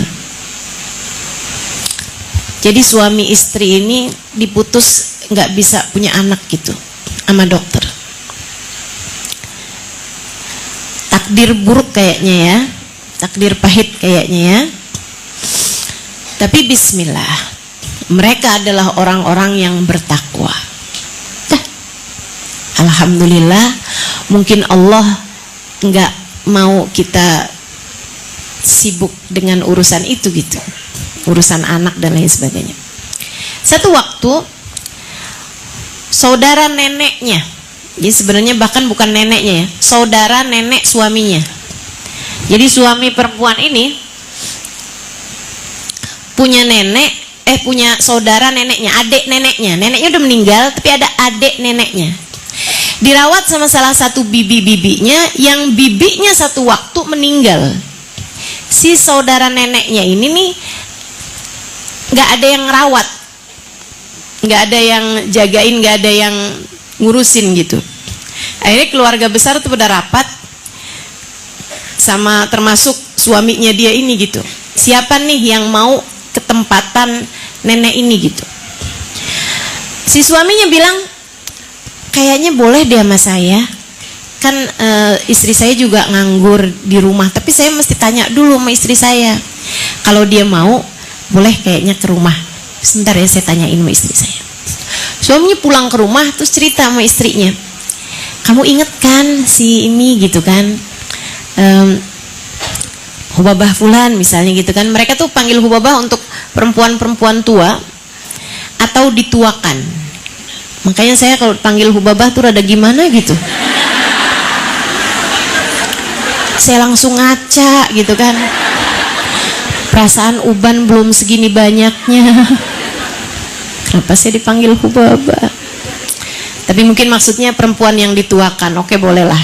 Jadi suami istri ini diputus nggak bisa punya anak gitu sama dokter. Takdir buruk kayaknya ya, takdir pahit kayaknya ya. Tapi bismillah, mereka adalah orang-orang yang bertakwa. Alhamdulillah, mungkin Allah nggak mau kita sibuk dengan urusan itu gitu, urusan anak dan lain sebagainya. Satu waktu saudara neneknya, jadi sebenarnya bahkan bukan neneknya ya, saudara nenek suaminya. Jadi suami perempuan ini punya punya saudara neneknya, adik neneknya. Neneknya udah meninggal tapi ada adik neneknya. Dirawat sama salah satu bibi-bibinya, yang bibinya satu waktu meninggal. Si saudara neneknya ini nih nggak ada yang rawat, nggak ada yang jagain, nggak ada yang ngurusin gitu. Akhirnya keluarga besar tuh pada rapat, sama termasuk suaminya dia ini gitu. Siapa nih yang mau ketempatan nenek ini gitu. Si suaminya bilang, kayaknya boleh deh sama saya. Kan istri saya juga nganggur di rumah, tapi saya mesti tanya dulu sama istri saya. Kalau dia mau, boleh kayaknya ke rumah. Sebentar ya, saya tanyain sama istri saya. Suaminya pulang ke rumah terus cerita sama istrinya, kamu inget kan si ini gitu kan, Hubabah Fulan misalnya gitu kan. Mereka tuh panggil Hubabah untuk perempuan-perempuan tua atau dituakan. Makanya saya kalau panggil Hubabah tuh rada gimana gitu, saya langsung ngaca gitu kan. Perasaan uban belum segini banyaknya, kenapa saya dipanggil Hubabah? Tapi mungkin maksudnya perempuan yang dituakan. Oke, bolehlah.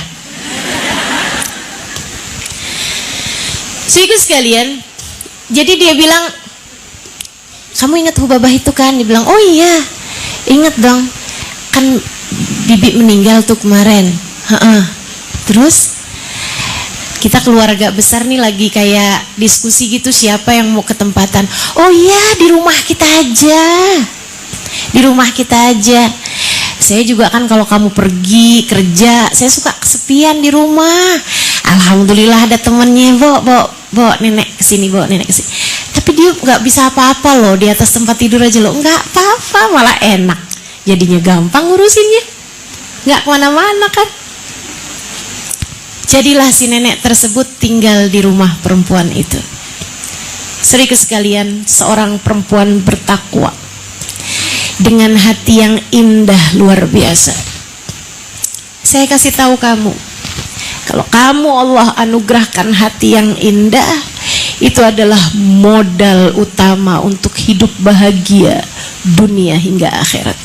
Saudaraku sekalian, jadi dia bilang, kamu ingat Hubabah itu kan? Dia bilang, oh iya, ingat dong, kan bibi meninggal tuh kemarin. Terus kita keluarga besar nih lagi kayak diskusi gitu, siapa yang mau ketempatan. Oh iya, di rumah kita aja, di rumah kita aja. Saya juga kan kalau kamu pergi kerja, saya suka kesepian di rumah. Alhamdulillah ada temennya, bawa nenek kesini, bawa nenek kesini. Tapi dia nggak bisa apa-apa loh, di atas tempat tidur aja loh. Nggak apa-apa, malah enak. Jadinya gampang ngurusinnya, nggak kemana-mana kan. Jadilah si nenek tersebut tinggal di rumah perempuan itu. Saudaraku sekalian, seorang perempuan bertakwa dengan hati yang indah luar biasa. Saya kasih tahu kamu, kalau kamu Allah anugerahkan hati yang indah, itu adalah modal utama untuk hidup bahagia dunia hingga akhirat.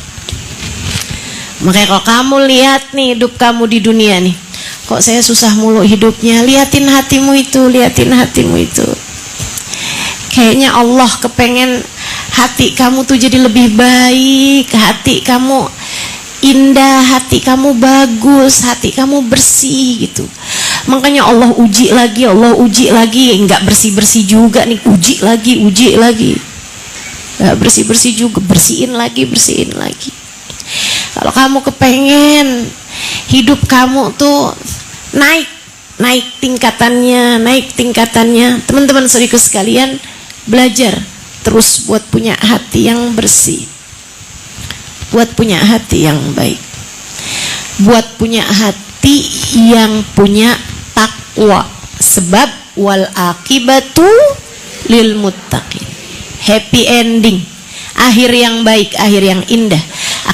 Makanya kalau kamu lihat nih hidup kamu di dunia nih, kok saya susah mulu hidupnya, liatin hatimu itu, liatin hatimu itu. Kayaknya Allah kepengen hati kamu tuh jadi lebih baik, hati kamu indah, hati kamu bagus, hati kamu bersih gitu. Makanya Allah uji lagi, Allah uji lagi. Nggak bersih-bersih juga nih, uji lagi. Nggak bersih-bersih juga, bersihin lagi. Kalau kamu kepengen hidup kamu tuh naik tingkatannya, teman-teman saudaraku sekalian, belajar terus buat punya hati yang bersih, buat punya hati yang baik, buat punya hati yang punya takwa. Sebab wal akibatu lil muttaqin. Happy ending, akhir yang baik, akhir yang indah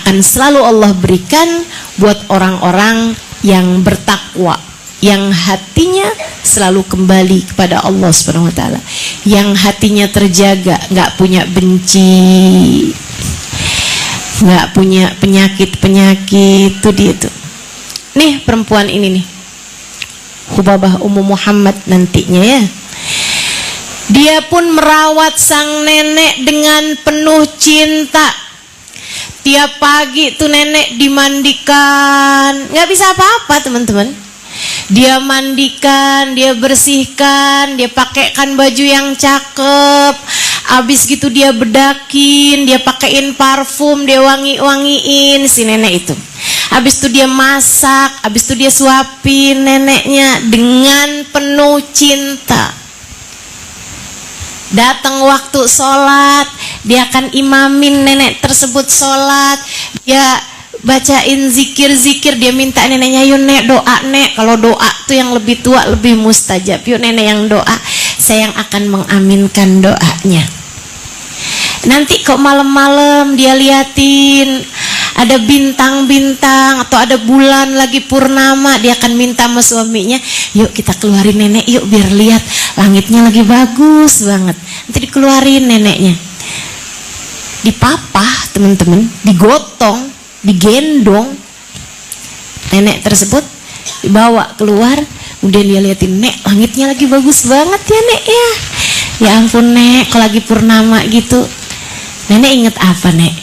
akan selalu Allah berikan buat orang-orang yang bertakwa, yang hatinya selalu kembali kepada Allah Subhanahu wa taala, yang hatinya terjaga, nggak punya benci, nggak punya penyakit tuh dia tuh. Nih perempuan ini nih, Hubabah Ummu Muhammad nantinya ya. Dia pun merawat sang nenek dengan penuh cinta. Tiap pagi tuh nenek dimandikan, nggak bisa apa-apa teman-teman. Dia mandikan, dia bersihkan, dia pakaikan baju yang cakep. Abis gitu dia bedakin, dia pakein parfum, dia wangi-wangiin si nenek itu. Abis itu dia masak, abis itu dia suapin neneknya dengan penuh cinta. Datang waktu sholat, dia akan imamin nenek tersebut sholat. Dia bacain zikir-zikir, dia minta neneknya, yuk nek doa nek. Kalau doa tuh yang lebih tua lebih mustajab. Yuk nenek yang doa, saya yang akan mengaminkan doanya. Nanti kok malam-malam dia liatin ada bintang-bintang atau ada bulan lagi purnama, dia akan minta sama suaminya, yuk kita keluarin nenek yuk biar lihat langitnya lagi bagus banget. Nanti dikeluarin neneknya, dipapah teman-teman, digotong, digendong nenek tersebut, dibawa keluar. Kemudian dia liatin, nek langitnya lagi bagus banget ya nek ya. Ya ampun nek, kalau lagi purnama gitu. Nenek inget apa nek?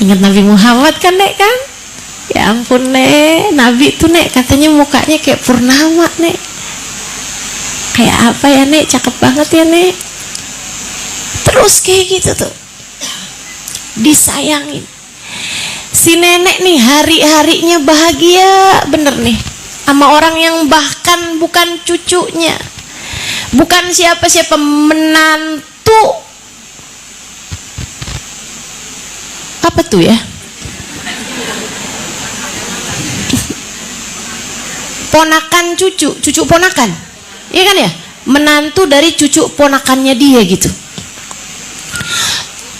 Ingat Nabi Muhammad kan nek kan? Ya ampun nek, Nabi tuh nek katanya mukanya kayak purnama nek. Kayak apa ya nek? Cakep banget ya nek. Terus kayak gitu tuh, disayangin. Si nenek nih hari-harinya bahagia bener nih sama orang yang bahkan bukan cucunya, bukan siapa-siapa, menantu. Apa tuh ya? Ponakan cucu, cucu ponakan. Iya kan ya? Menantu dari cucu ponakannya dia gitu.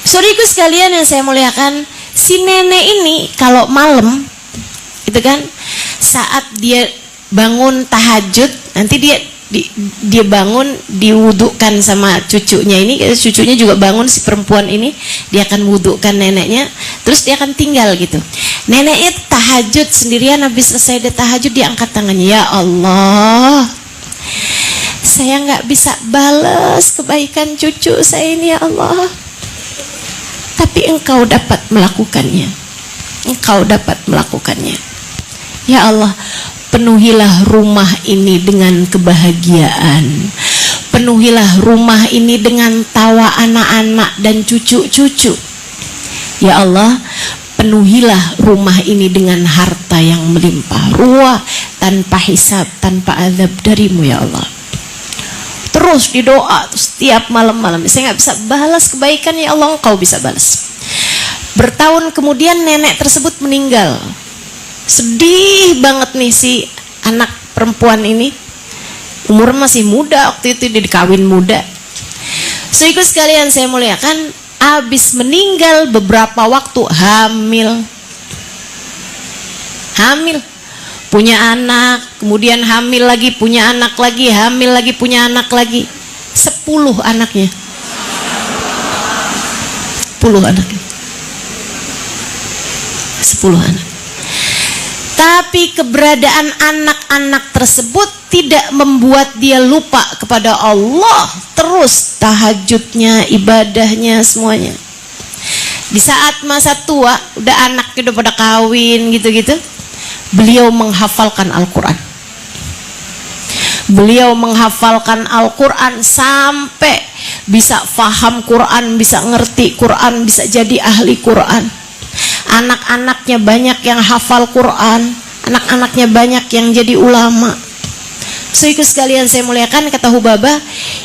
Saudaraku sekalian yang saya muliakan, si nenek ini kalau malam itu kan, saat dia bangun tahajud, nanti dia bangun diwudukan sama cucunya ini. Cucunya juga bangun, si perempuan ini dia akan wudukan neneknya, terus dia akan tinggal gitu. Neneknya tahajud sendirian, habis selesai dia tahajud dia angkat tangannya, ya Allah, saya nggak bisa balas kebaikan cucu saya ini ya Allah, tapi engkau dapat melakukannya, engkau dapat melakukannya. Ya Allah, penuhilah rumah ini dengan kebahagiaan. Penuhilah rumah ini dengan tawa anak-anak dan cucu-cucu. Ya Allah, penuhilah rumah ini dengan harta yang melimpah ruah, tanpa hisab, tanpa azab darimu ya Allah. Terus didoa setiap malam-malam. Saya nggak bisa balas kebaikan ya Allah, engkau bisa balas. Bertahun kemudian nenek tersebut meninggal. Sedih banget nih si anak perempuan ini, umur masih muda waktu itu, dia dikawin muda. Saudaraku sekalian saya muliakan, habis meninggal beberapa waktu hamil, punya anak, kemudian hamil lagi, punya anak lagi, hamil lagi, punya anak lagi, 10 anaknya, 10 anaknya, 10 anak. Tapi keberadaan anak-anak tersebut tidak membuat dia lupa kepada Allah. Terus tahajudnya, ibadahnya, semuanya. Di saat masa tua, udah anaknya udah pada kawin gitu-gitu, beliau menghafalkan Al-Quran. Beliau menghafalkan Al-Quran sampai bisa faham Quran, bisa ngerti Quran, bisa jadi ahli Quran. Anak-anaknya banyak yang hafal Quran, anak-anaknya banyak yang jadi ulama. Saudaraku sekalian saya muliakan, kata Hubabah,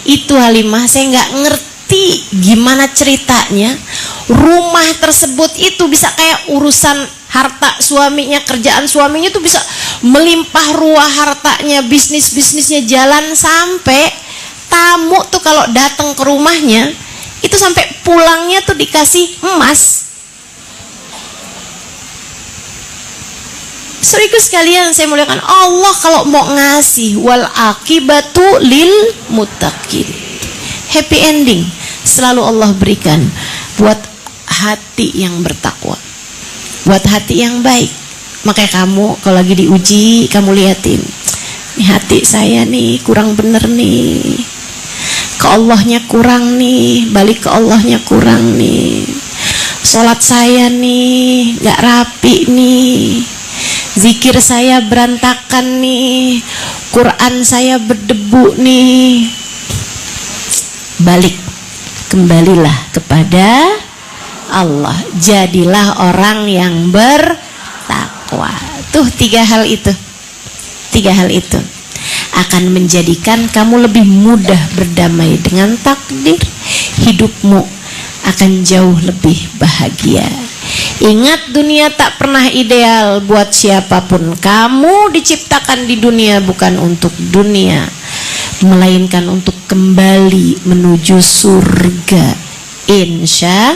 itu Halimah, saya nggak ngerti gimana ceritanya rumah tersebut itu bisa kayak urusan harta suaminya, kerjaan suaminya tuh bisa melimpah ruah hartanya, bisnisnya jalan, sampai tamu tuh kalau datang ke rumahnya itu sampai pulangnya tuh dikasih emas. Saudaraku sekalian saya muliakan, Allah kalau mau ngasih, wal akibatu lil muttaqin, happy ending selalu Allah berikan buat hati yang bertakwa, buat hati yang baik. Makanya kamu kalau lagi diuji, kamu liatin, nih hati saya nih kurang bener nih, ke Allahnya kurang nih, balik ke Allahnya kurang nih. Sholat saya nih gak rapi nih, zikir saya berantakan nih, Quran saya berdebu nih. Balik, kembalilah kepada Allah, jadilah orang yang bertakwa. Tuh tiga hal itu akan menjadikan kamu lebih mudah berdamai dengan takdir. Hidupmu akan jauh lebih bahagia. Ingat, dunia tak pernah ideal buat siapapun. Kamu diciptakan di dunia bukan untuk dunia, melainkan untuk kembali menuju surga, insya.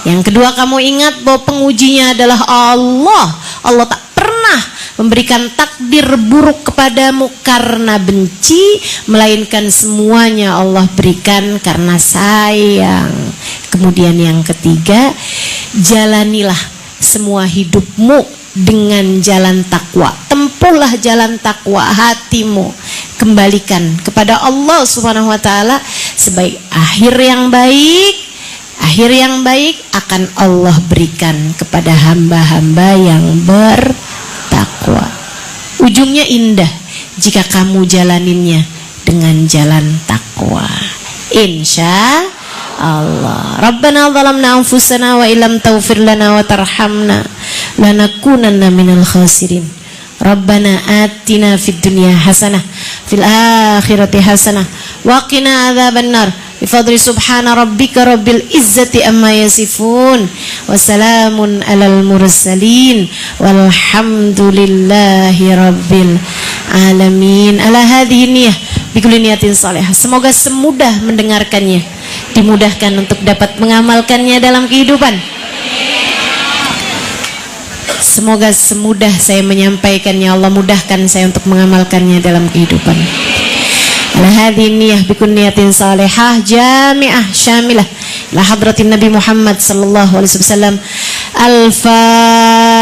Yang kedua, kamu ingat bahwa pengujinya adalah Allah. Allah tak pernah memberikan takdir buruk kepadamu karena benci, melainkan semuanya Allah berikan karena sayang. Kemudian yang ketiga, jalanilah semua hidupmu dengan jalan takwa. Tempuhlah jalan takwa hatimu, kembalikan kepada Allah Subhanahu wa taala sebagai akhir yang baik. Akhir yang baik akan Allah berikan kepada hamba-hamba yang bertakwa. Ujungnya indah jika kamu jalaninnya dengan jalan takwa, insya Allah. Rabbana zalamna anfusana wa illam taghfir lana wa tarhamna lanakunanna minal khasirin. Rabbana atina fid dunya hasanah fil akhirati hasanah wa qina adzabannar. Bifadli subhana rabbika rabbil izzati amma yasifun wa salamun alal mursalin walhamdulillahi rabbil alamin. Ala hadhihi niyah bikulli niyatin salihah. Semoga semudah mendengarkannya, dimudahkan untuk dapat mengamalkannya dalam kehidupan. Semoga semudah saya menyampaikannya, Allah mudahkan saya untuk mengamalkannya dalam kehidupan. Ala hadhihi niyah bikulli niyatin salihah jami'ah syamilah ila hadratin Nabi Muhammad sallallahu alaihi wasallam. Al-Fatihah.